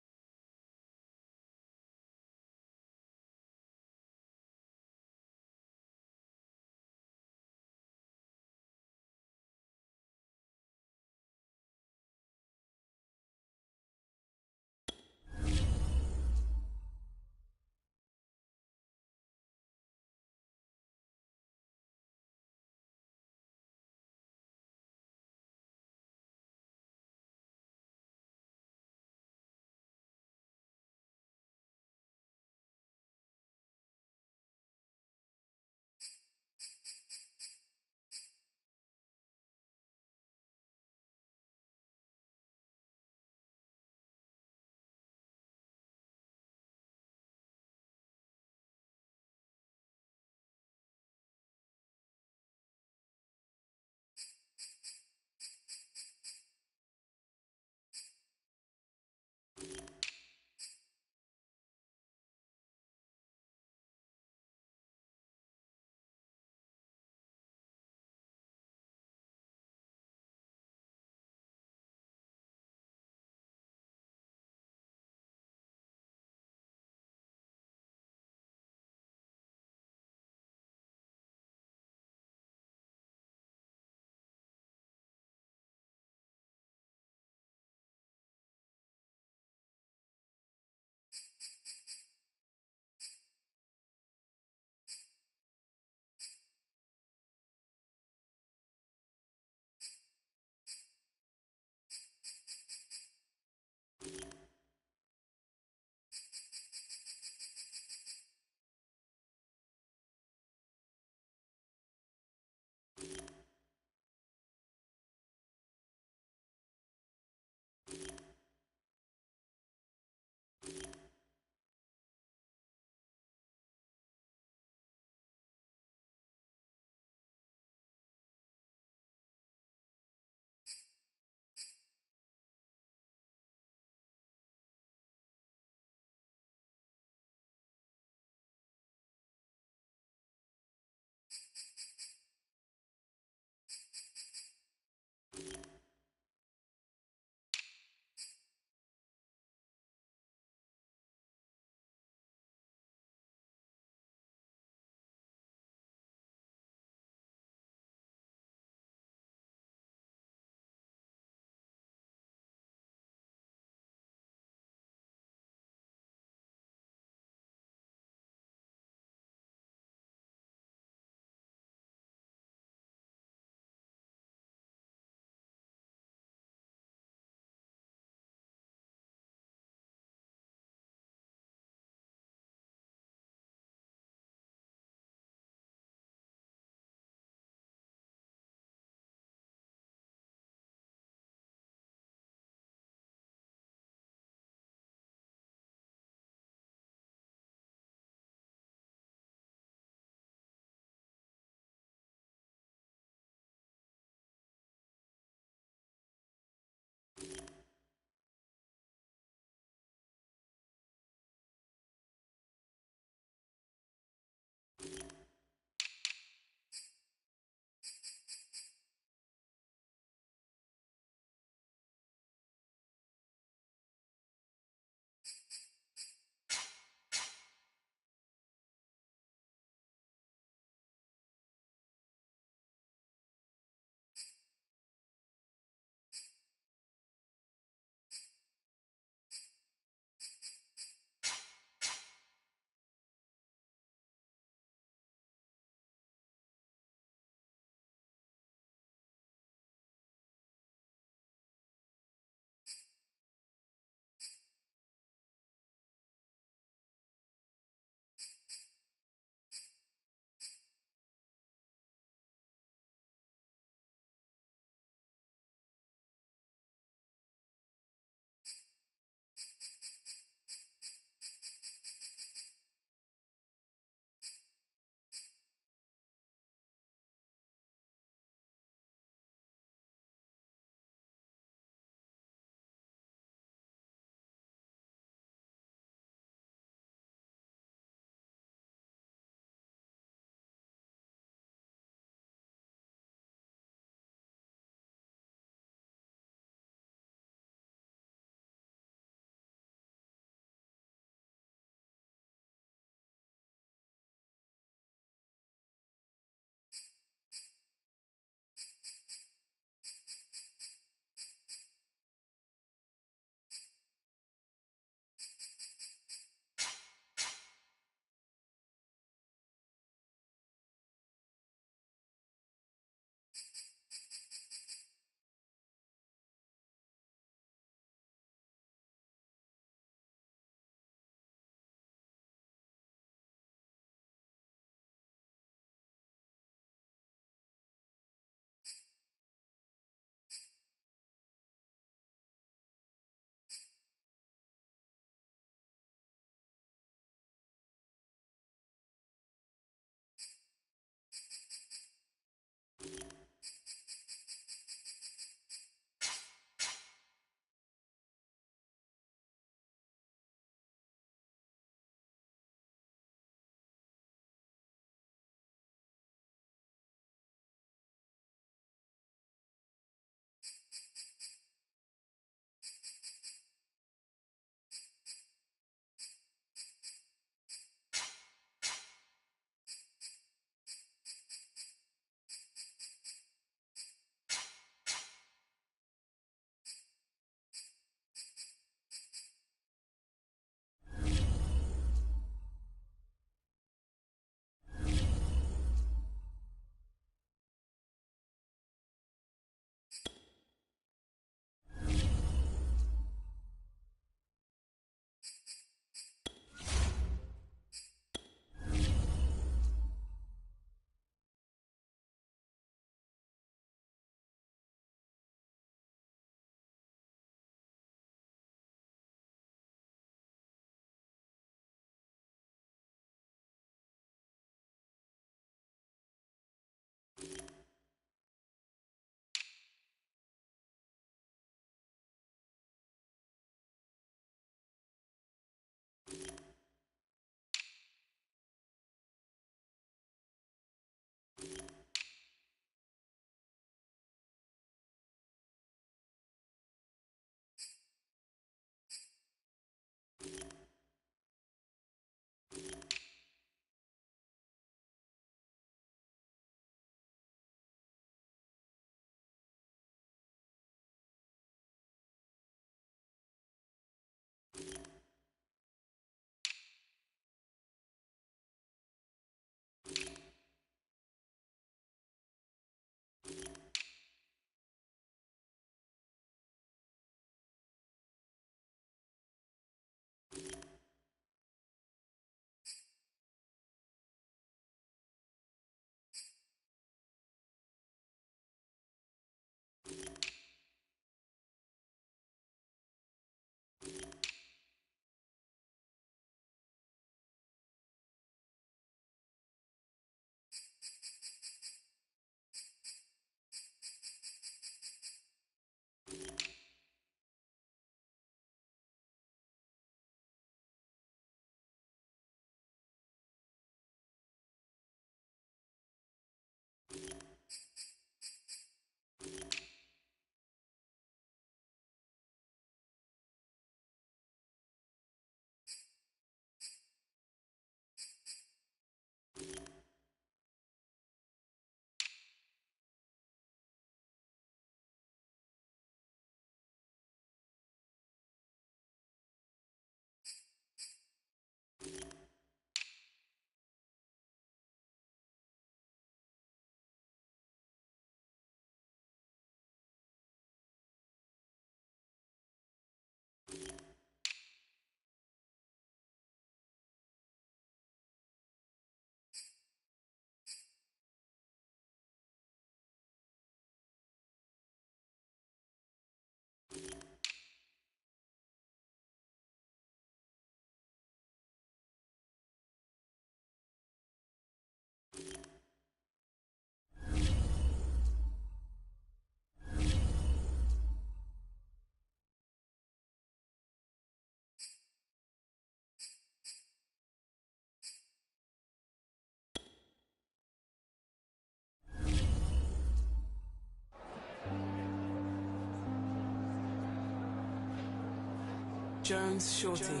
Jones Shorty.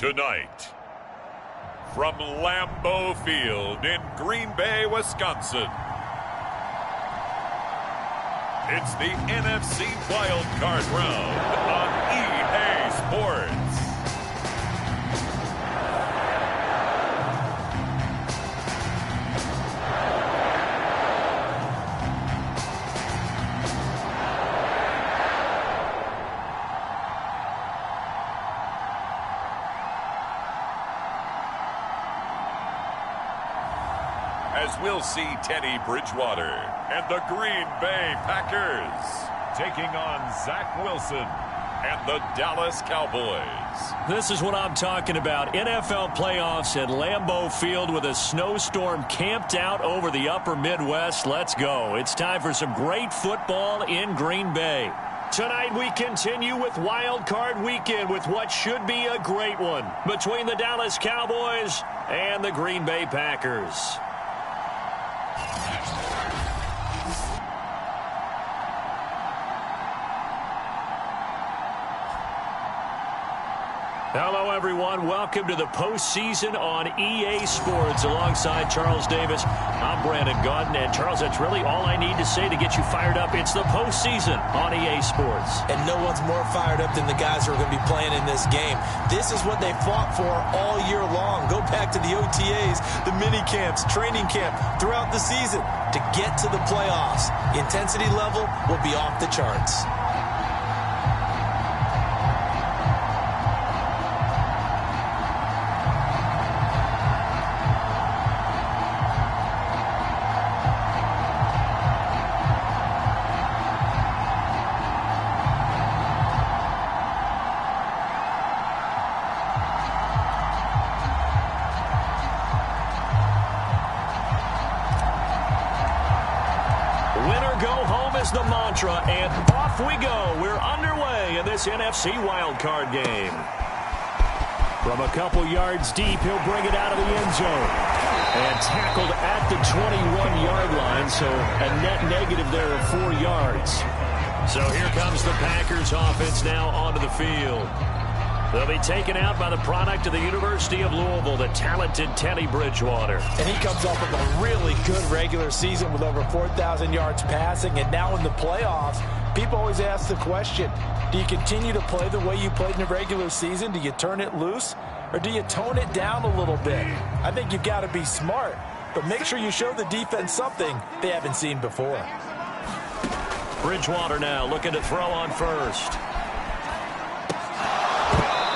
Tonight, from Lambeau Field in Green Bay, Wisconsin, it's the NFC Wild Card Round on EA Sports. As we'll see Teddy Bridgewater and the Green Bay Packers taking on Zach Wilson and the Dallas Cowboys. This is what I'm talking about. NFL playoffs at Lambeau Field with a snowstorm camped out over the upper Midwest. Let's go. It's time for some great football in Green Bay. Tonight we continue with Wild Card Weekend with what should be a great one between the Dallas Cowboys and the Green Bay Packers. Hello, everyone. Welcome to the postseason on EA Sports. Alongside Charles Davis, I'm Brandon Gaudin. And, Charles, that's really all I need to say to get you fired up. It's the postseason on EA Sports. And no one's more fired up than the guys who are going to be playing in this game. This is what they fought for all year long. Go back to the OTAs, the mini camps, training camp throughout the season to get to the playoffs. Intensity level will be off the charts. The mantra, and off we go. We're underway in this NFC wildcard game. From a couple yards deep, he'll bring it out of the end zone. And tackled at the 21-yard line, so a net negative there of 4 yards. So here comes the Packers offense now onto the field. They'll be taken out by the product of the University of Louisville, the talented Teddy Bridgewater. And he comes off of a really good regular season with over 4,000 yards passing. And now in the playoffs, people always ask the question, do you continue to play the way you played in the regular season? Do you turn it loose? Or do you tone it down a little bit? I think you've got to be smart, but make sure you show the defense something they haven't seen before. Bridgewater now looking to throw on first.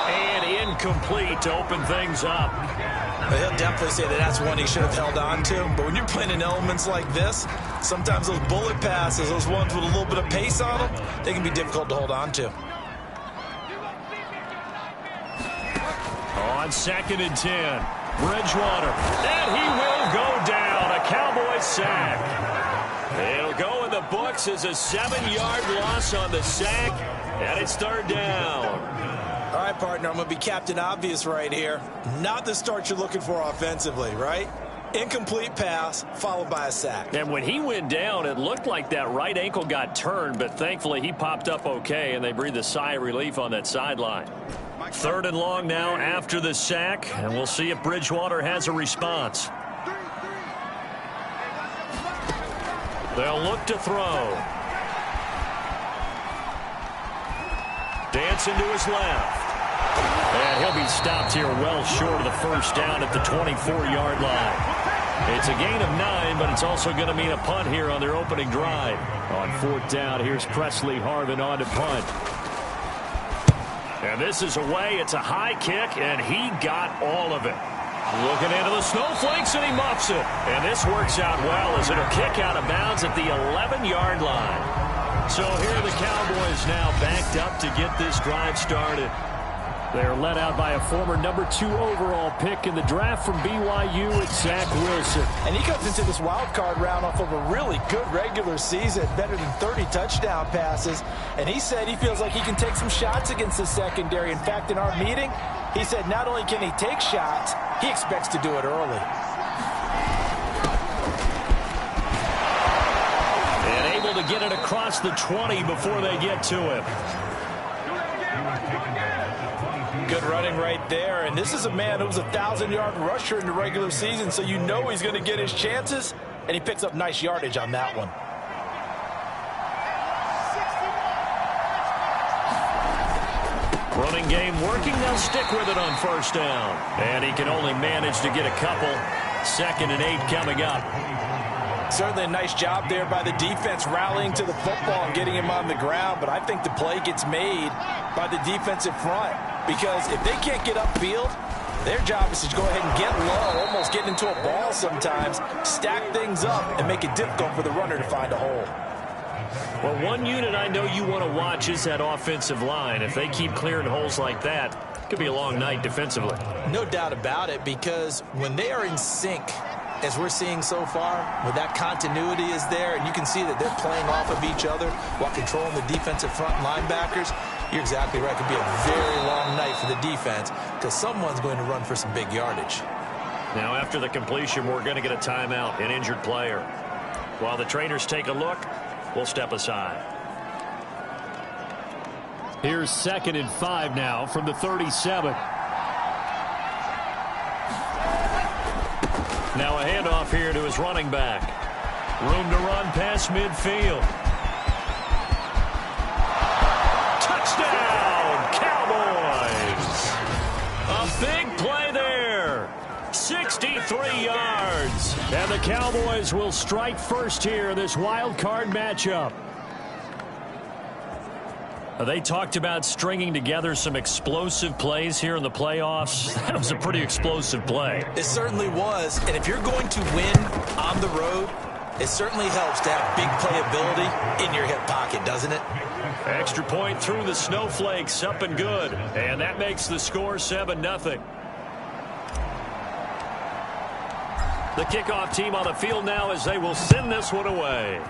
And incomplete to open things up. He'll definitely say that that's one he should have held on to. But when you're playing in elements like this, sometimes those bullet passes, those ones with a little bit of pace on them, they can be difficult to hold on to. On 2nd and 10, Bridgewater, and he will go down. A Cowboys sack. It'll go in the books as a 7-yard loss on the sack, and it's 3rd down. All right, partner, I'm going to be Captain Obvious right here. Not the start you're looking for offensively, right? Incomplete pass followed by a sack. And when he went down, it looked like that right ankle got turned, but thankfully he popped up okay, and they breathed a sigh of relief on that sideline. 3rd and long now after the sack, and we'll see if Bridgewater has a response. They'll look to throw. Dancing to his left. And he'll be stopped here well short of the 1st down at the 24-yard line. It's a gain of 9, but it's also going to mean a punt here on their opening drive. On 4th down, here's Presley Harvin on to punt. And this is away. It's a high kick, and he got all of it. Looking into the snowflakes, and he muffs it. And this works out well as it'll kick out of bounds at the 11-yard line. So here are the Cowboys now backed up to get this drive started. They're led out by a former number 2 overall pick in the draft from BYU. It's Zach Wilson. And he comes into this wild card round off of a really good regular season, better than 30 touchdown passes. And he said he feels like he can take some shots against the secondary. In fact, in our meeting, he said not only can he take shots, he expects to do it early. And able to get it across the 20 before they get to him. Good running right there, and this is a man who was a 1,000-yard rusher in the regular season, so you know he's going to get his chances, and he picks up nice yardage on that one. Running game working. They'll stick with it on 1st down. And he can only manage to get a couple. 2nd and 8 coming up. Certainly a nice job there by the defense rallying to the football and getting him on the ground, but I think the play gets made by the defensive front. Because if they can't get upfield, their job is to go ahead and get low, almost get into a ball sometimes, stack things up, and make it difficult for the runner to find a hole. Well, one unit I know you want to watch is that offensive line. If they keep clearing holes like that, it could be a long night defensively. No doubt about it, because when they are in sync, as we're seeing so far, where that continuity is there, and you can see that they're playing off of each other while controlling the defensive front linebackers, you're exactly right. It could be a very long night for the defense because someone's going to run for some big yardage. Now, after the completion, we're going to get a timeout, an injured player. While the trainers take a look, we'll step aside. Here's 2nd and 5 now from the 37. Now a handoff here to his running back. Room to run past midfield. Touchdown, Cowboys! A big play there. 63 yards. And the Cowboys will strike first here in this wild card matchup. They talked about stringing together some explosive plays here in the playoffs. That was a pretty explosive play. It certainly was. And if you're going to win on the road, it certainly helps to have big playability in your hip pocket, doesn't it? Extra point through the snowflakes, up and good. And that makes the score 7-0. The kickoff team on the field now as they will send this one away.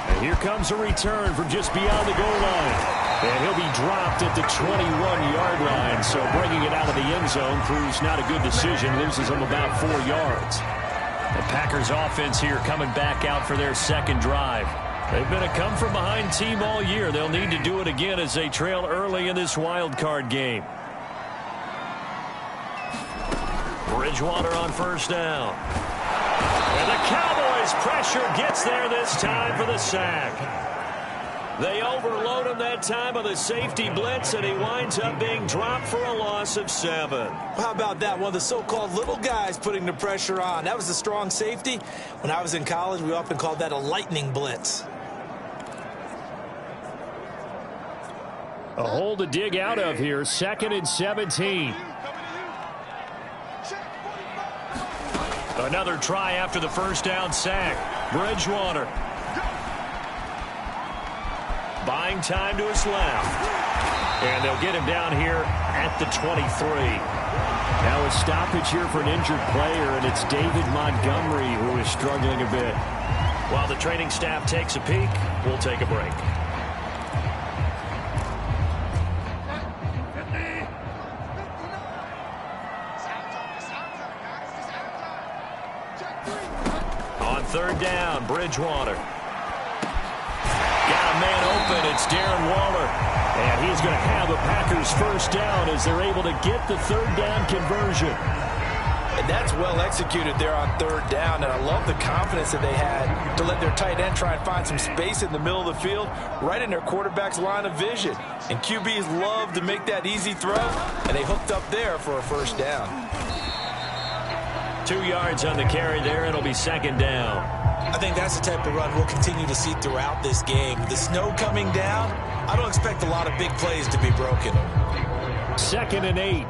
And here comes a return from just beyond the goal line. And he'll be dropped at the 21-yard line. So bringing it out of the end zone proves not a good decision. Loses him about 4 yards. The Packers offense here coming back out for their second drive. They've been a come-from-behind team all year. They'll need to do it again as they trail early in this wild card game. Bridgewater on first down. And the Cowboys' pressure gets there this time for the sack. They overload him that time with a safety blitz, and he winds up being dropped for a loss of 7. How about that? One of the so-called little guys putting the pressure on. That was a strong safety. When I was in college, we often called that a lightning blitz. A hole to dig out of here. 2nd and 17. Another try after the first down sack. Bridgewater. Buying time to his left. And they'll get him down here at the 23. Now a stoppage here for an injured player, and it's David Montgomery who is struggling a bit. While the training staff takes a peek, we'll take a break. On third down, Bridgewater. Got a man open. It's Darren Waller. And he's going to have a Packers first down as they're able to get the third down conversion. And that's well executed there on third down. And I love the confidence that they had to let their tight end try and find some space in the middle of the field, right in their quarterback's line of vision. And QBs love to make that easy throw, and they hooked up there for a first down. 2 yards on the carry there. It'll be second down. I think that's the type of run we'll continue to see throughout this game. The snow coming down, I don't expect a lot of big plays to be broken. 2nd and 8.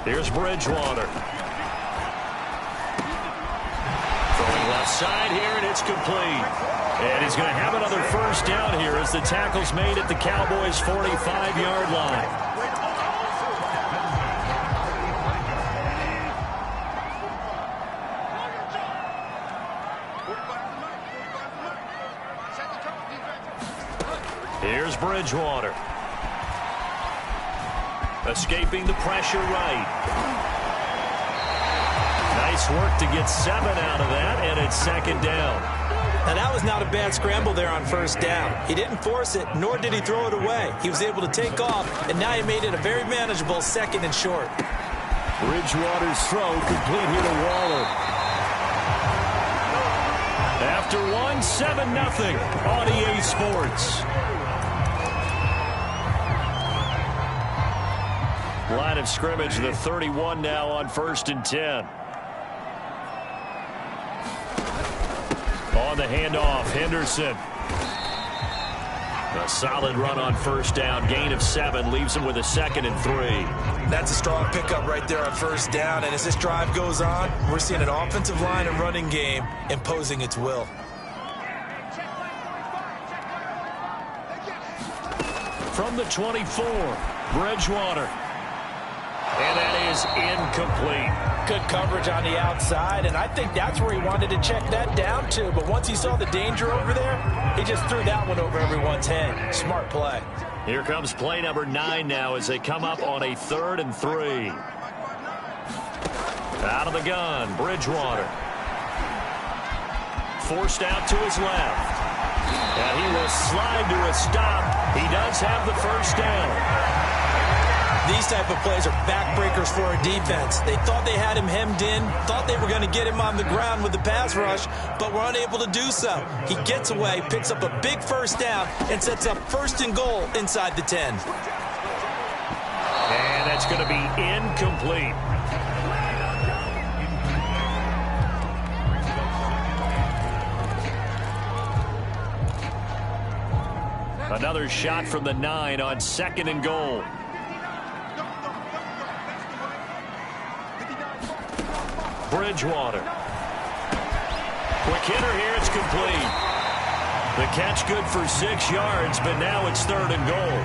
Here's Bridgewater. Throwing left side here, and it's complete. And he's going to have another first down here as the tackle's made at the Cowboys' 45-yard line. Here's Bridgewater. Escaping the pressure right. Nice work to get 7 out of that, and it's second down. Now, that was not a bad scramble there on first down. He didn't force it, nor did he throw it away. He was able to take off, and now he made it a very manageable 2nd and short. Bridgewater's throw complete here to Waller. After 7-0 on EA Sports. Line of scrimmage, the 31 now on 1st and 10. On the handoff, Henderson. A solid run on first down. Gain of 7 leaves him with a 2nd and 3. That's a strong pickup right there on first down. And as this drive goes on, we're seeing an offensive line and running game imposing its will. From the 24, Bridgewater. And that is incomplete. Good coverage on the outside, and I think that's where he wanted to check that down to. But once he saw the danger over there, he just threw that one over everyone's head. Smart play. Here comes play number 9 now as they come up on a 3rd and 3. Out of the gun, Bridgewater. Forced out to his left. And he will slide to a stop. He does have the first down. These type of plays are backbreakers for a defense. They thought they had him hemmed in, thought they were going to get him on the ground with the pass rush, but were unable to do so. He gets away, picks up a big first down, and sets up 1st and goal inside the 10. And that's going to be incomplete. Another shot from the 9 on 2nd and goal. Bridgewater. Quick hitter here, it's complete. The catch good for 6 yards, but now it's 3rd and goal.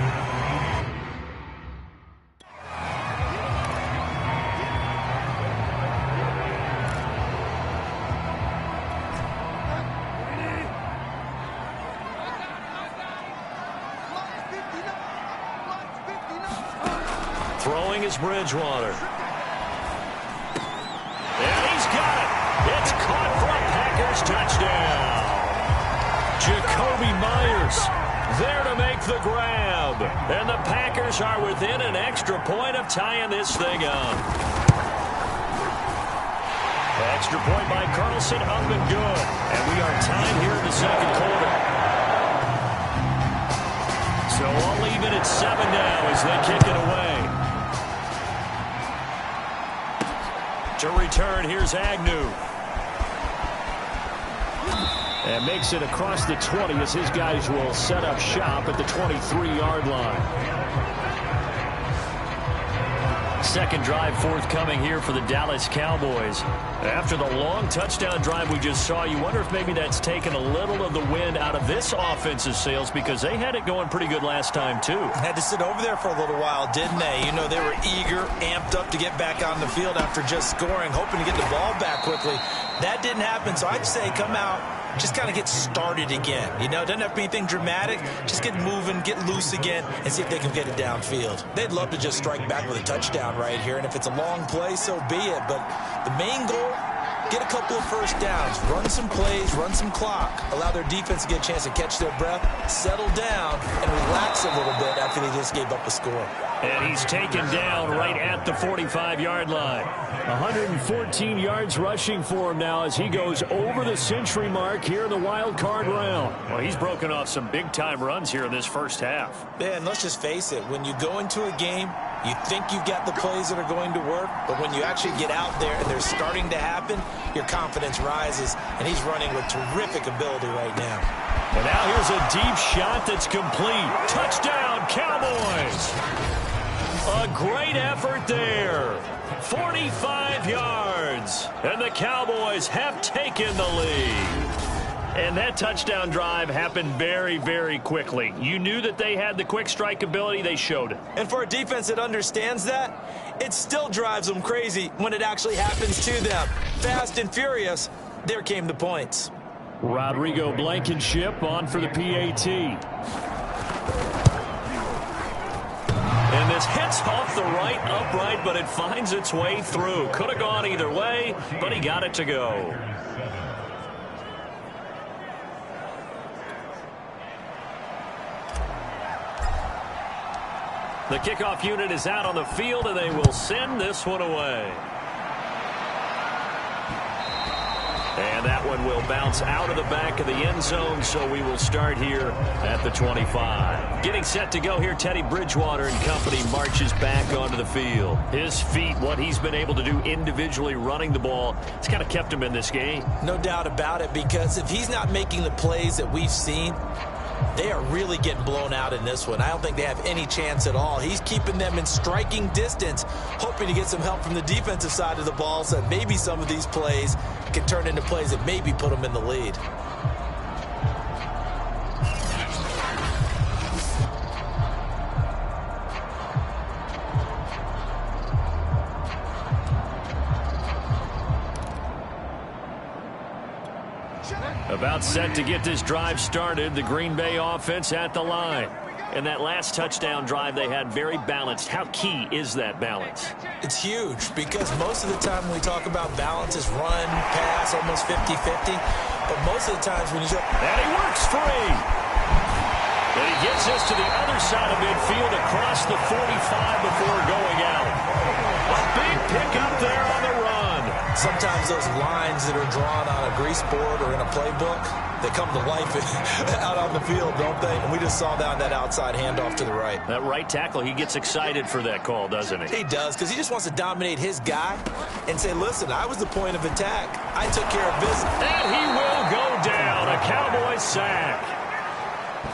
Throwing is Bridgewater. And he's got it. It's caught for a Packers touchdown. Jacoby Myers there to make the grab. And the Packers are within an extra point of tying this thing up. Extra point by Carlson, up and good. And we are tied here in the second quarter. So all even at 7 now as they kick it away. To return, here's Agnew. And makes it across the 20 as his guys will set up shop at the 23-yard line. Second drive forthcoming here for the Dallas Cowboys. After the long touchdown drive we just saw, you wonder if maybe that's taken a little of the wind out of this offensive sails, because they had it going pretty good last time too. Had to sit over there for a little while, didn't they? You know, they were eager, amped up to get back on the field after just scoring, hoping to get the ball back quickly. That didn't happen, so I'd say come out, just kind of get started again. You know, it doesn't have to be anything dramatic. Just get moving, get loose again, and see if they can get it downfield. They'd love to just strike back with a touchdown right here, and if it's a long play, so be it. But the main goal, get a couple of first downs, run some plays, run some clock, allow their defense to get a chance to catch their breath, settle down, and relax a little bit after they just gave up a score. And he's taken down right at the 45-yard line. 114 yards rushing for him now as he goes over the century mark here in the wild card round. Well, he's broken off some big-time runs here in this first half. Yeah, and let's just face it, when you go into a game, you think you've got the plays that are going to work, but when you actually get out there and they're starting to happen, your confidence rises, and he's running with terrific ability right now. And now here's a deep shot that's complete. Touchdown, Cowboys! A great effort there. 45 yards. And the Cowboys have taken the lead. And that touchdown drive happened very, very quickly. You knew that they had the quick strike ability. They showed it. And for a defense that understands that, it still drives them crazy when it actually happens to them. Fast and furious, there came the points. Rodrigo Blankenship on for the PAT. And this hits off the right upright, but it finds its way through. Could have gone either way, but he got it to go. The kickoff unit is out on the field, and they will send this one away. And that one will bounce out of the back of the end zone, so we will start here at the 25. Getting set to go here, Teddy Bridgewater and company marches back onto the field. His feet, what he's been able to do individually running the ball, it's kind of kept him in this game. No doubt about it, because if he's not making the plays that we've seen, they are really getting blown out in this one. I don't think they have any chance at all. He's keeping them in striking distance, hoping to get some help from the defensive side of the ball so that maybe some of these plays can turn into plays that maybe put them in the lead. About set to get this drive started, the Green Bay offense at the line. And that last touchdown drive they had very balanced. How key is that balance? It's huge, because most of the time when we talk about balance is run, pass, almost 50-50. But most of the times when you go... And he works free. And he gets us to the other side of midfield across the 45 before going out. A big pickup there on the run. Sometimes those lines that are drawn on a grease board or in a playbook, they come to life out on the field, don't they? And we just saw that outside handoff to the right. That right tackle, he gets excited for that call, doesn't he? He does, because he just wants to dominate his guy and say, listen, I was the point of attack. I took care of business. And he will go down. A Cowboy sack.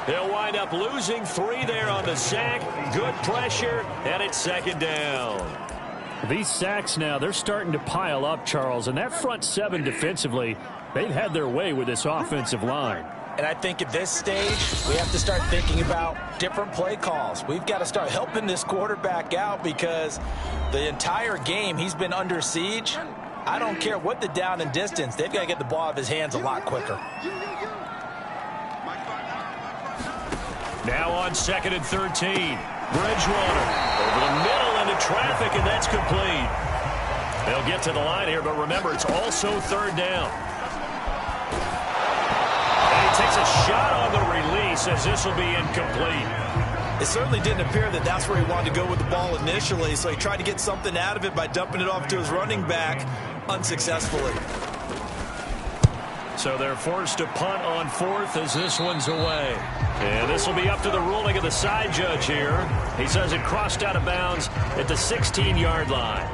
They'll wind up losing 3 there on the sack. Good pressure, and it's second down. These sacks now, they're starting to pile up, Charles. And that front 7 defensively, they've had their way with this offensive line. And I think at this stage, we have to start thinking about different play calls. We've got to start helping this quarterback out, because the entire game he's been under siege. I don't care what the down and distance. They've got to get the ball out of his hands a lot quicker. Now on 2nd and 13. Bridgewater over the middle into traffic, and that's complete. They'll get to the line here, but remember, it's also third down. And he takes a shot on the release as this will be incomplete. It certainly didn't appear that that's where he wanted to go with the ball initially, so he tried to get something out of it by dumping it off to his running back unsuccessfully. So they're forced to punt on fourth as this one's away. And this will be up to the ruling of the side judge here. He says it crossed out of bounds at the 16-yard line.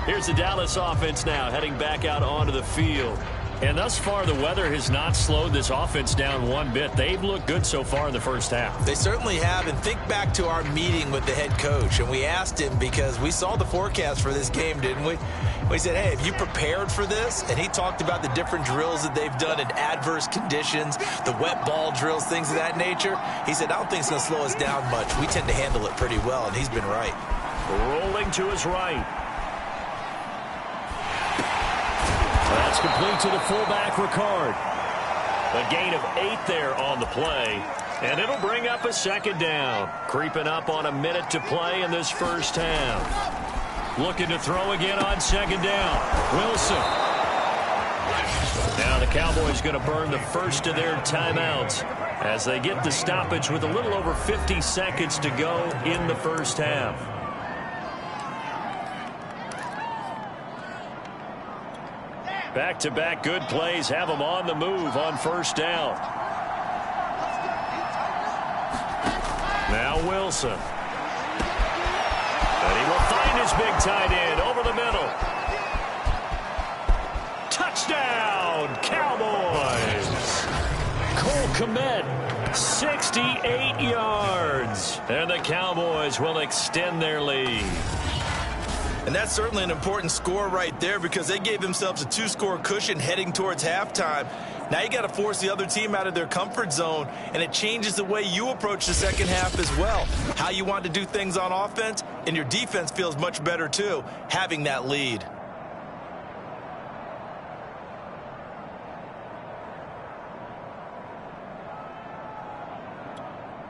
Here's the Dallas offense now heading back out onto the field. And thus far, the weather has not slowed this offense down one bit. They've looked good so far in the first half. They certainly have. And think back to our meeting with the head coach. And we asked him because we saw the forecast for this game, didn't we? We said, hey, have you prepared for this? And he talked about the different drills that they've done in adverse conditions, the wet ball drills, things of that nature. He said, I don't think it's going to slow us down much. We tend to handle it pretty well, and he's been right. Rolling to his right. That's complete to the fullback, Ricard. A gain of 8 there on the play, and it'll bring up a second down. Creeping up on a minute to play in this first half. Looking to throw again on second down. Wilson. Now the Cowboys going to burn the first of their timeouts as they get the stoppage with a little over 50 seconds to go in the first half. Back-to-back good plays have them on the move on first down. Now Wilson. And he will find his big tight end over the middle. Touchdown, Cowboys. Cole Kmet, 68 yards. And the Cowboys will extend their lead. And that's certainly an important score right there because they gave themselves a 2-score cushion heading towards halftime. Now you got to force the other team out of their comfort zone, and it changes the way you approach the second half as well. How you want to do things on offense, and your defense feels much better too, having that lead.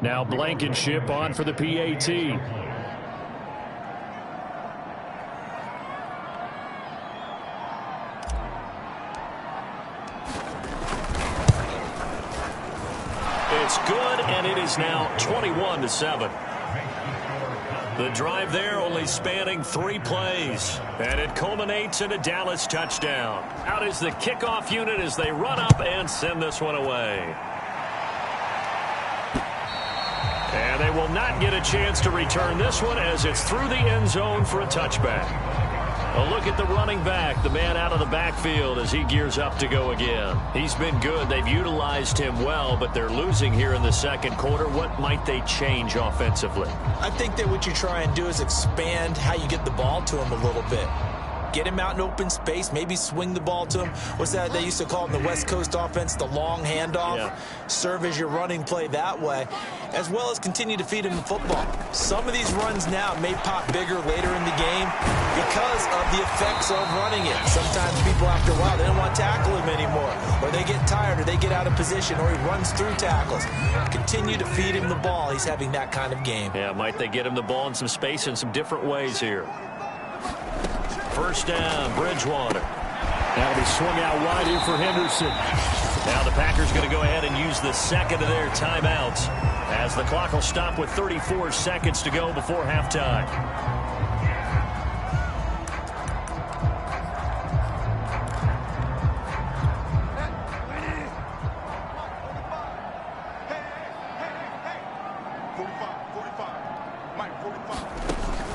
Now Blankenship on for the PAT. It's good, and it is now 21-7. The drive there only spanning 3 plays, and it culminates in a Dallas touchdown. Out is the kickoff unit as they run up and send this one away. And they will not get a chance to return this one as it's through the end zone for a touchback. A look at the running back, the man out of the backfield as he gears up to go again. He's been good. They've utilized him well, but they're losing here in the second quarter. What might they change offensively? I think that what you try and do is expand how you get the ball to him a little bit. Get him out in open space, maybe swing the ball to him. What's that they used to call in the West Coast offense, the long handoff? Yeah. Serve as your running play that way, as well as continue to feed him the football. Some of these runs now may pop bigger later in the game because of the effects of running it. Sometimes people, after a while, they don't want to tackle him anymore, or they get tired, or they get out of position, or he runs through tackles. Continue to feed him the ball. He's having that kind of game. Yeah, might they get him the ball in some space in some different ways here. First down, Bridgewater. That'll be swung out wide here for Henderson. Now the Packers going to go ahead and use the second of their timeouts as the clock will stop with 34 seconds to go before halftime.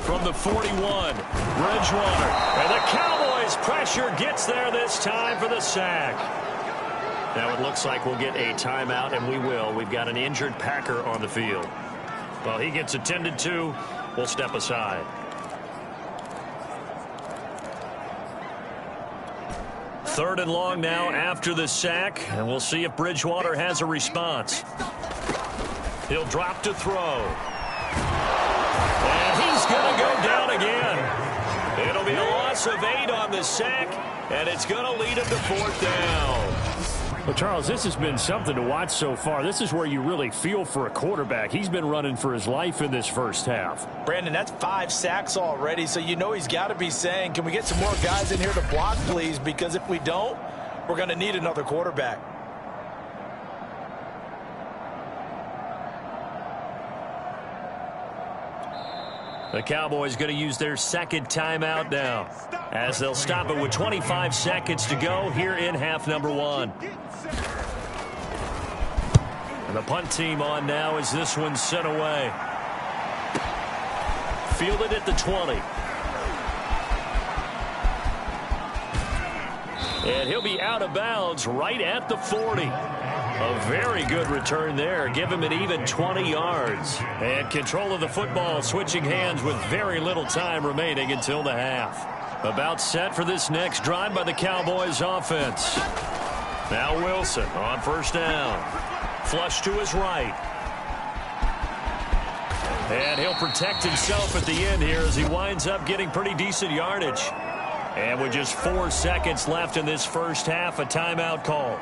From the 41, Bridgewater. And the Cowboys pressure gets there this time for the sack. Now it looks like we'll get a timeout, and we will. We've got an injured Packer on the field. Well, he gets attended to. We'll step aside. Third and long now after the sack, and we'll see if Bridgewater has a response. He'll drop to throw. And he's going to go down again. It'll be a loss of 8 on the sack, and it's going to lead him to 4th down. Well, Charles, this has been something to watch so far. This is where you really feel for a quarterback. He's been running for his life in this first half. Brandon, that's 5 sacks already, so you know he's got to be saying, can we get some more guys in here to block, please? Because if we don't, we're going to need another quarterback. The Cowboys going to use their second timeout now, as they'll stop it with 25 seconds to go here in half number 1. And the punt team on now as this one's sent away. Fielded at the 20. And he'll be out of bounds right at the 40. A very good return there. Give him an even 20 yards. And control of the football switching hands with very little time remaining until the half. About set for this next drive by the Cowboys offense. Now Wilson on first down. Flush to his right. And he'll protect himself at the end here as he winds up getting pretty decent yardage. And with just 4 seconds left in this first half, a timeout call.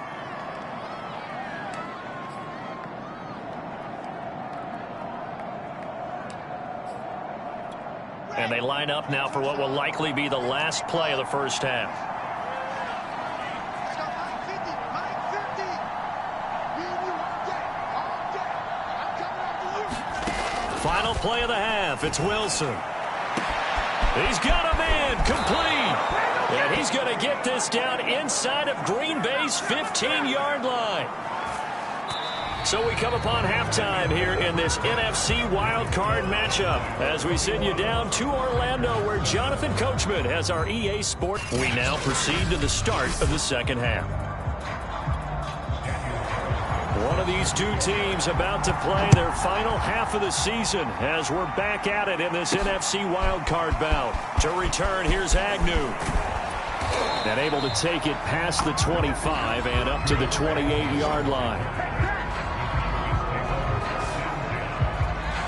And they line up now for what will likely be the last play of the first half. Final play of the half. It's Wilson. He's got a man complete. And he's going to get this down inside of Green Bay's 15-yard line. So we come upon halftime here in this NFC wildcard matchup as we send you down to Orlando where Jonathan Coachman has our EA Sport. We now proceed to the start of the second half. One of these two teams about to play their final half of the season as we're back at it in this NFC wildcard bout. To return, here's Agnew. And able to take it past the 25 and up to the 28-yard line.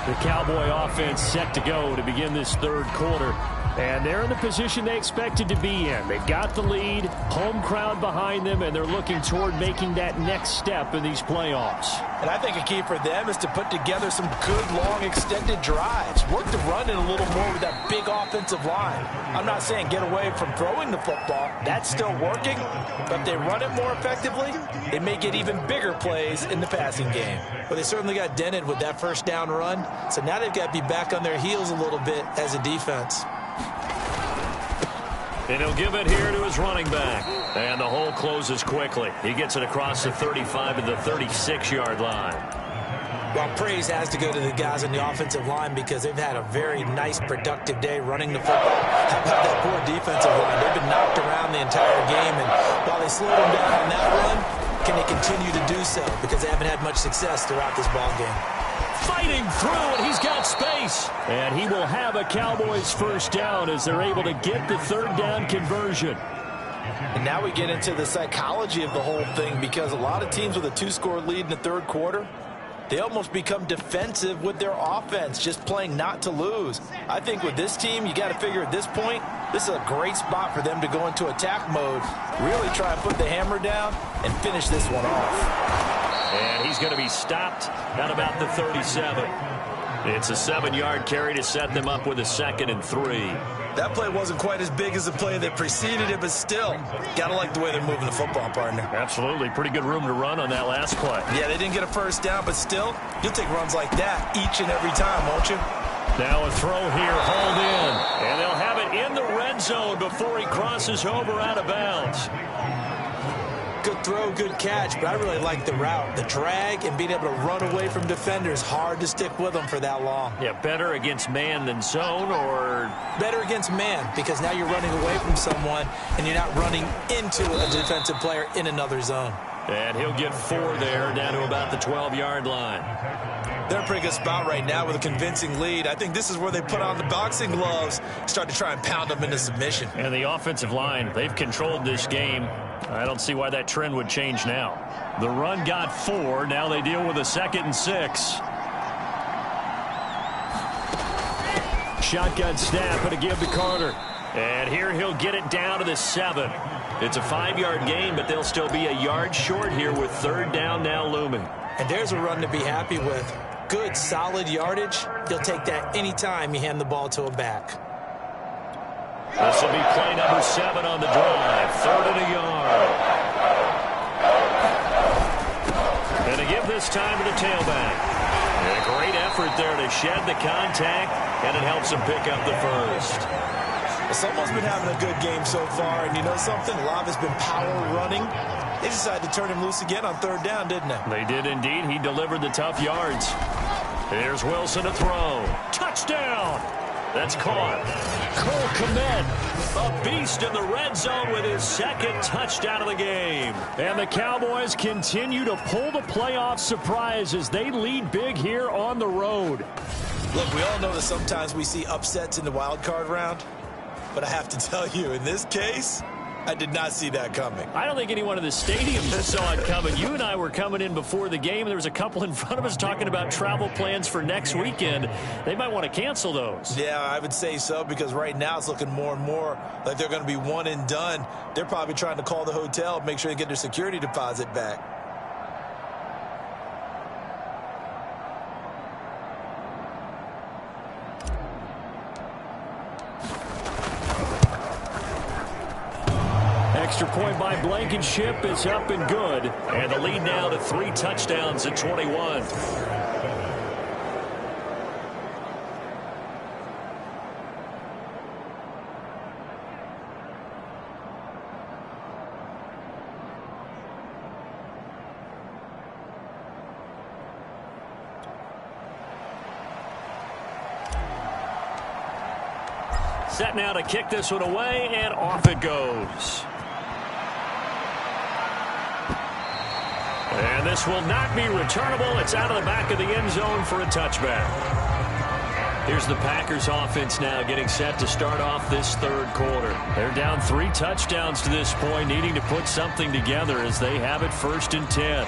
The Cowboy offense set to go to begin this third quarter. And they're in the position they expected to be in. They've got the lead, home crowd behind them, and they're looking toward making that next step in these playoffs. And I think a key for them is to put together some good, long, extended drives. Work the run in a little more with that big offensive line. I'm not saying get away from throwing the football. That's still working. But if they run it more effectively, they may get even bigger plays in the passing game. But they certainly got dented with that first down run. So now they've got to be back on their heels a little bit as a defense. And he'll give it here to his running back. And the hole closes quickly. He gets it across the 35 to the 36-yard line. Well, praise has to go to the guys on the offensive line because they've had a very nice, productive day running the football. How about that poor defensive line? They've been knocked around the entire game, and while they slowed them down on that run, can they continue to do so? Because they haven't had much success throughout this ball game. Fighting through, and he's got space. And he will have a Cowboys first down as they're able to get the third down conversion. And now we get into the psychology of the whole thing because a lot of teams with a 2-score lead in the third quarter, they almost become defensive with their offense, just playing not to lose. I think with this team, you got to figure at this point, this is a great spot for them to go into attack mode, really try and put the hammer down and finish this one off. And he's going to be stopped at about the 37. It's a 7-yard carry to set them up with a 2nd and 3. That play wasn't quite as big as the play that preceded it, but still, got to like the way they're moving the football, partner. Absolutely. Pretty good room to run on that last play. Yeah, they didn't get a first down, but still, you'll take runs like that each and every time, won't you? Now a throw here, hauled in. And they'll have it in the red zone before he crosses over out of bounds. Good throw, good catch, but I really like the route. The drag and being able to run away from defenders, hard to stick with them for that long. Yeah, better against man than zone, or? Better against man, because now you're running away from someone and you're not running into a defensive player in another zone. And he'll get 4 there, down to about the 12-yard line. They're in a pretty good spot right now with a convincing lead. I think this is where they put on the boxing gloves, start to try and pound them into submission. And the offensive line, they've controlled this game. I don't see why that trend would change now. The run got 4. Now they deal with a 2nd and 6. Shotgun snap and a give to Carter. And here he'll get it down to the 7. It's a 5-yard gain, but they'll still be a yard short here with third down now looming. And there's a run to be happy with. Good, solid yardage. He'll take that anytime you hand the ball to him back. This will be play number 7 on the drive. 3rd and a yard. And to give this time to the tailback. And a great effort there to shed the contact, and it helps him pick up the first. Someone's been having a good game so far, and you know something? A lot has been power running. They decided to turn him loose again on 3rd down, didn't they? They did indeed. He delivered the tough yards. Here's Wilson to throw. Touchdown! That's caught. Cole Kmet, a beast in the red zone with his 2nd touchdown of the game. And the Cowboys continue to pull the playoff surprise as they lead big here on the road. Look, we all know that sometimes we see upsets in the wild card round. But I have to tell you, in this case, I did not see that coming. I don't think anyone in the stadium saw it coming. You and I were coming in before the game. There was a couple in front of us talking about travel plans for next weekend. They might want to cancel those. Yeah, I would say so, because right now it's looking more and more like they're going to be one and done. They're probably trying to call the hotel, make sure they get their security deposit back. Extra point by Blankenship is up and good. And the lead now to 3 touchdowns at 21. Set now to kick this one away, and off it goes. And this will not be returnable. It's out of the back of the end zone for a touchback. Here's the Packers offense now getting set to start off this 3rd quarter. They're down 3 touchdowns to this point, needing to put something together as they have it 1st and 10.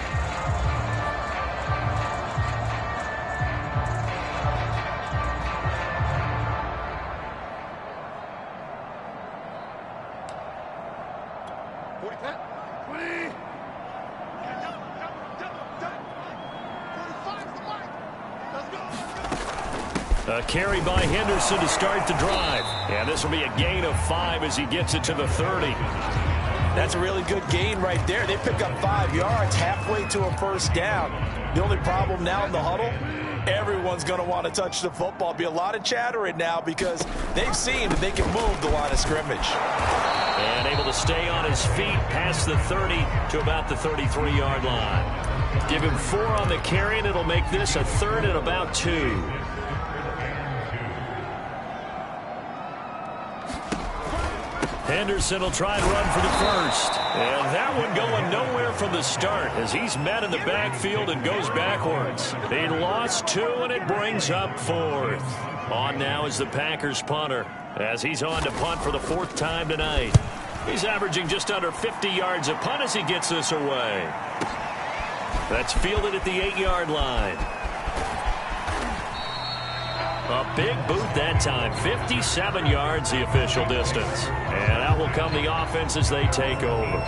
A carry by Henderson to start the drive. And this will be a gain of 5 as he gets it to the 30. That's a really good gain right there. They pick up 5 yards halfway to a 1st down. The only problem now in the huddle, everyone's going to want to touch the football. Be a lot of chatter right now because they've seen that they can move the line of scrimmage. And able to stay on his feet past the 30 to about the 33-yard line. Give him 4 on the carry, and it'll make this a 3rd and about 2. Henderson will try and run for the first. And that one going nowhere from the start as he's met in the backfield and goes backwards. He lost 2, and it brings up 4th. On now is the Packers punter as he's on to punt for the 4th time tonight. He's averaging just under 50 yards a punt as he gets this away. That's fielded at the 8-yard line. A big boot that time. 57 yards the official distance. And out will come the offense as they take over.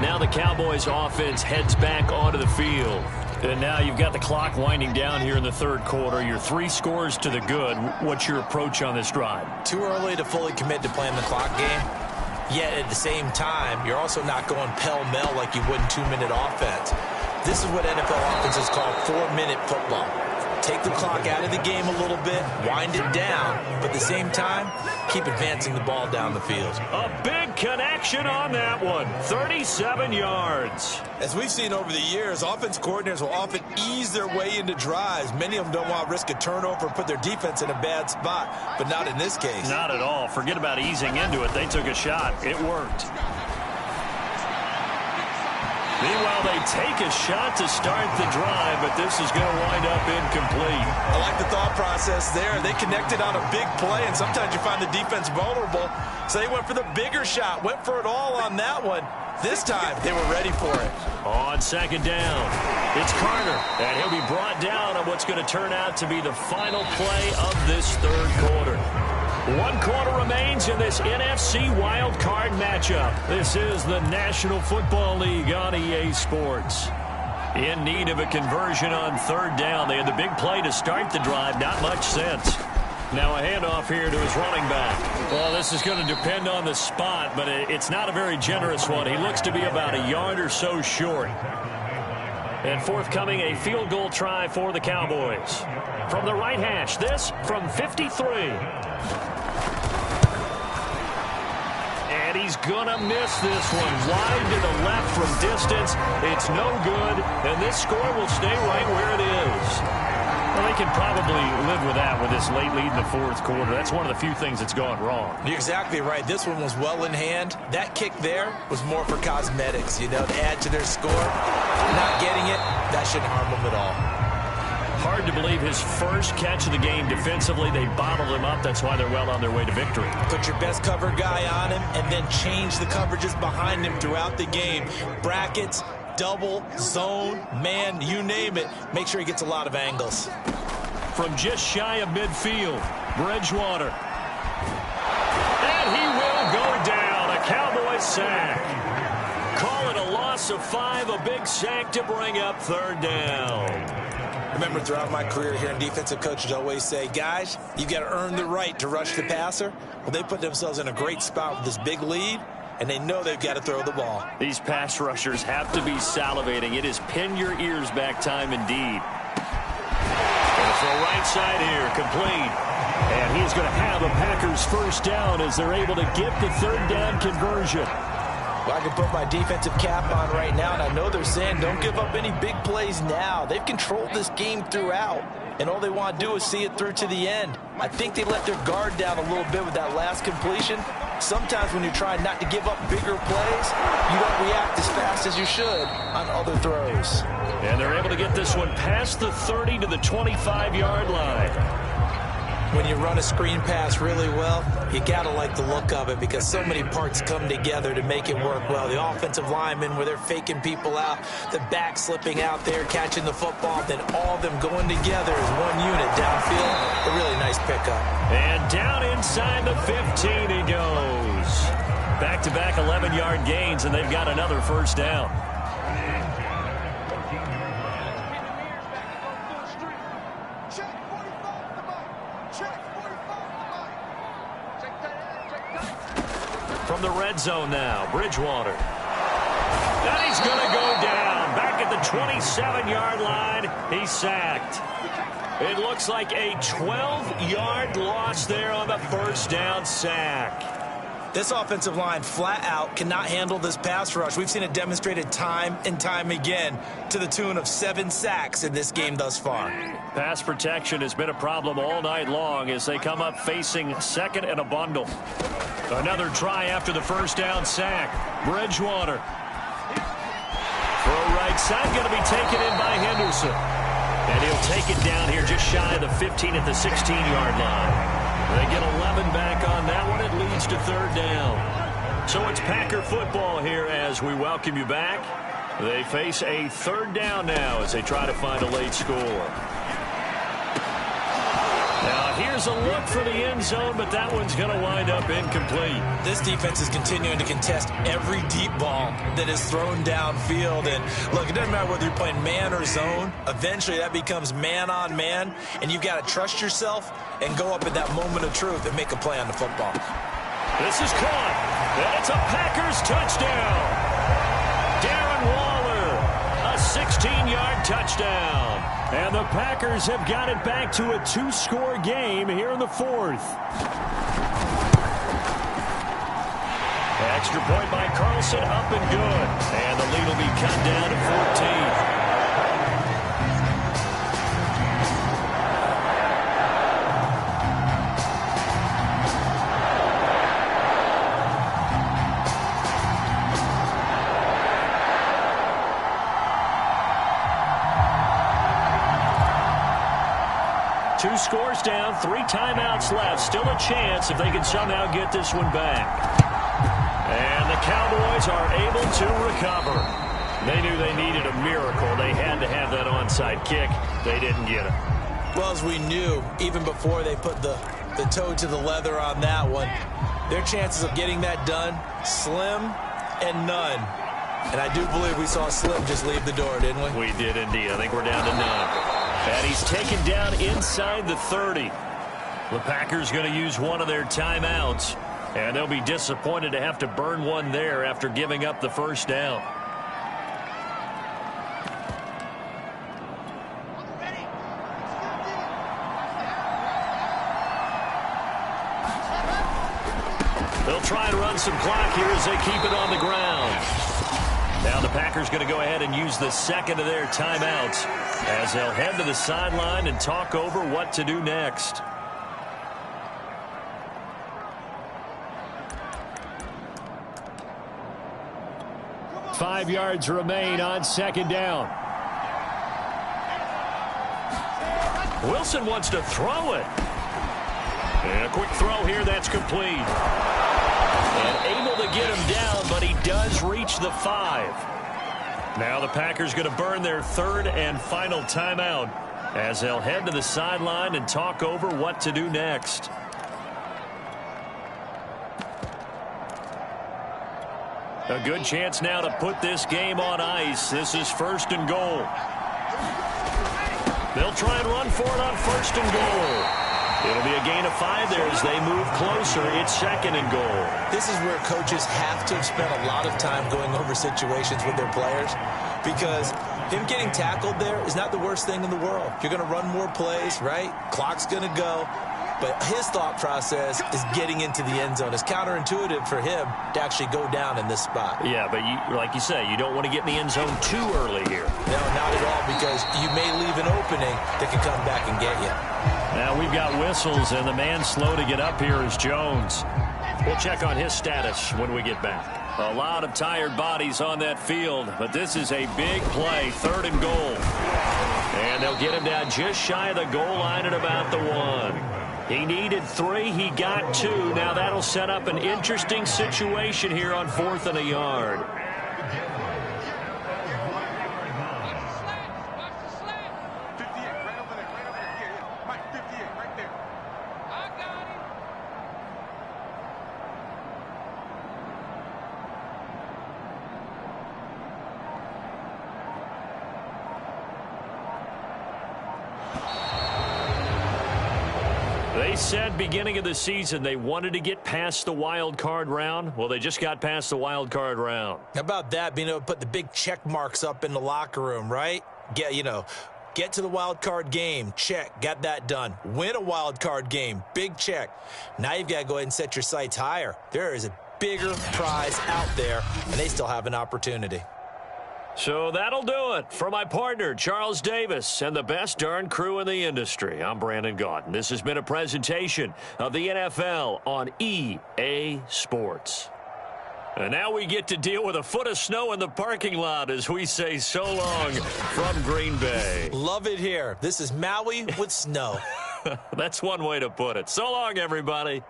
Now the Cowboys offense heads back onto the field. And now you've got the clock winding down here in the 3rd quarter. You're 3 scores to the good. What's your approach on this drive? Too early to fully commit to playing the clock game. Yet at the same time, you're also not going pell-mell like you would in 2-minute offense. This is what NFL offenses call 4-minute football. Take the clock out of the game a little bit, wind it down, but at the same time, keep advancing the ball down the field. A big connection on that one. 37 yards. As we've seen over the years, offense coordinators will often ease their way into drives. Many of them don't want to risk a turnover or put their defense in a bad spot, but not in this case. Not at all. Forget about easing into it. They took a shot. It worked. Meanwhile, they take a shot to start the drive, but this is going to wind up incomplete. I like the thought process there. They connected on a big play, and sometimes you find the defense vulnerable. So they went for the bigger shot, went for it all on that one. This time, they were ready for it. On 2nd down, it's Carter, and he'll be brought down on what's going to turn out to be the final play of this 3rd quarter. One quarter remains in this NFC Wild Card matchup. This is the National Football League on EA Sports. In need of a conversion on third down. They had the big play to start the drive. Not much sense. Now a handoff here to his running back. Well, this is going to depend on the spot, but it's not a very generous one. He looks to be about a yard or so short. And forthcoming, a field goal try for the Cowboys. From the right hash, this from 53. And he's going to miss this one. Wide to the left from distance. It's no good, and this score will stay right where it is. Well, they can probably live with that with this late lead in the fourth quarter. That's one of the few things that's gone wrong. You're exactly right. This one was well in hand. That kick there was more for cosmetics, you know, to add to their score. Not getting it, that shouldn't harm them at all. Hard to believe his first catch of the game defensively. They bottled him up. That's why they're well on their way to victory. Put your best cover guy on him and then change the coverages behind him throughout the game. Brackets, double, zone, man, you name it. Make sure he gets a lot of angles. From just shy of midfield, Bridgewater. And he will go down. A Cowboys sack. Call it a loss of 5, a big sack to bring up third down. Remember, throughout my career here in defensive coaches always say, guys, you've got to earn the right to rush the passer. Well, they put themselves in a great spot with this big lead, and they know they've got to throw the ball. These pass rushers have to be salivating. It is pin your ears back time indeed. For a right side here, complete. And he's going to have a Packers first down as they're able to get the third down conversion. Well, I can put my defensive cap on right now, and I know they're saying don't give up any big plays now. They've controlled this game throughout, and all they want to do is see it through to the end. I think they let their guard down a little bit with that last completion. Sometimes when you're trying not to give up bigger plays, you don't react as fast as you should on other throws. And they're able to get this one past the 30 to the 25-yard line. When you run a screen pass really well, you got to like the look of it because so many parts come together to make it work well. The offensive linemen where they're faking people out, the back slipping out there, catching the football, then all of them going together as one unit downfield. A really nice pickup. And down inside the 15 he goes. Back-to-back 11-yard gains, and they've got another first down. From the red zone now, Bridgewater. And he's going to go down. Back at the 27-yard line, he's sacked. It looks like a 12-yard loss there on the first down sack. This offensive line flat out cannot handle this pass rush. We've seen it demonstrated time and time again to the tune of 7 sacks in this game thus far. Pass protection has been a problem all night long as they come up facing second and a bundle. Another try after the first down sack. Bridgewater. Throw right side, going to be taken in by Henderson. And he'll take it down here just shy of the 15 at the 16-yard line. They get 11 back on that one. It leads to third down. So it's Packer football here as we welcome you back. They face a third down now as they try to find a late score. Now here's a look for the end zone, but that one's going to wind up incomplete. This defense is continuing to contest every deep ball that is thrown downfield. And look, it doesn't matter whether you're playing man or zone. Eventually that becomes man on man, and you've got to trust yourself and go up at that moment of truth and make a play on the football. This is caught, and it's a Packers touchdown. Darren Waller, a 16-yard touchdown. And the Packers have got it back to a 2-score game here in the fourth. Extra point by Carlson, up and good. And the lead will be cut down to 14. Two scores down, 3 timeouts left. Still a chance if they can somehow get this one back. And the Cowboys are able to recover. They knew they needed a miracle. They had to have that onside kick. They didn't get it. Well, as we knew, even before they put the the toe to the leather on that one. Their chances of getting that done, slim and none. And I do believe we saw Slim just leave the door, didn't we? We did indeed. I think we're down to none. And he's taken down inside the 30. The Packers going to use one of their timeouts. And they'll be disappointed to have to burn one there after giving up the first down. They'll try and run some clock here as they keep it on the ground. Now the Packers going to go ahead and use the second of their timeouts as they'll head to the sideline and talk over what to do next. Five yards remain on second down. Wilson wants to throw it. And a quick throw here that's complete. And able to get him down, but he does reach the 5. Now the Packers going to burn their third and final timeout as they'll head to the sideline and talk over what to do next. A good chance now to put this game on ice. This is first and goal. They'll try and run for it on first and goal. It'll be a gain of 5 there as they move closer. It's second and goal. This is where coaches have to have spent a lot of time going over situations with their players, because him getting tackled there is not the worst thing in the world. You're going to run more plays, right? Clock's going to go. But his thought process is getting into the end zone. It's counterintuitive for him to actually go down in this spot. Yeah, but like you say, you don't want to get in the end zone too early here. No, not at all, because you may leave an opening that can come back and get you. Now we've got whistles, and the man slow to get up here is Jones. We'll check on his status when we get back. A lot of tired bodies on that field, but this is a big play, third and goal. And they'll get him down just shy of the goal line at about the 1. He needed 3. He got 2. Now that'll set up an interesting situation here on 4th and a yard. They said beginning of the season they wanted to get past the wild card round. Well, they just got past the wild card round. How about that, being able to put the big check marks up in the locker room, right? Get to the wild card game, check, got that done. Win a wild card game, big check. Now you've got to go ahead and set your sights higher. There is a bigger prize out there, and they still have an opportunity. So that'll do it for my partner, Charles Davis, and the best darn crew in the industry. I'm Brandon Gaudin. This has been a presentation of the NFL on EA Sports. And now we get to deal with a foot of snow in the parking lot as we say so long from Green Bay. Love it here. This is Maui with snow. That's one way to put it. So long, everybody.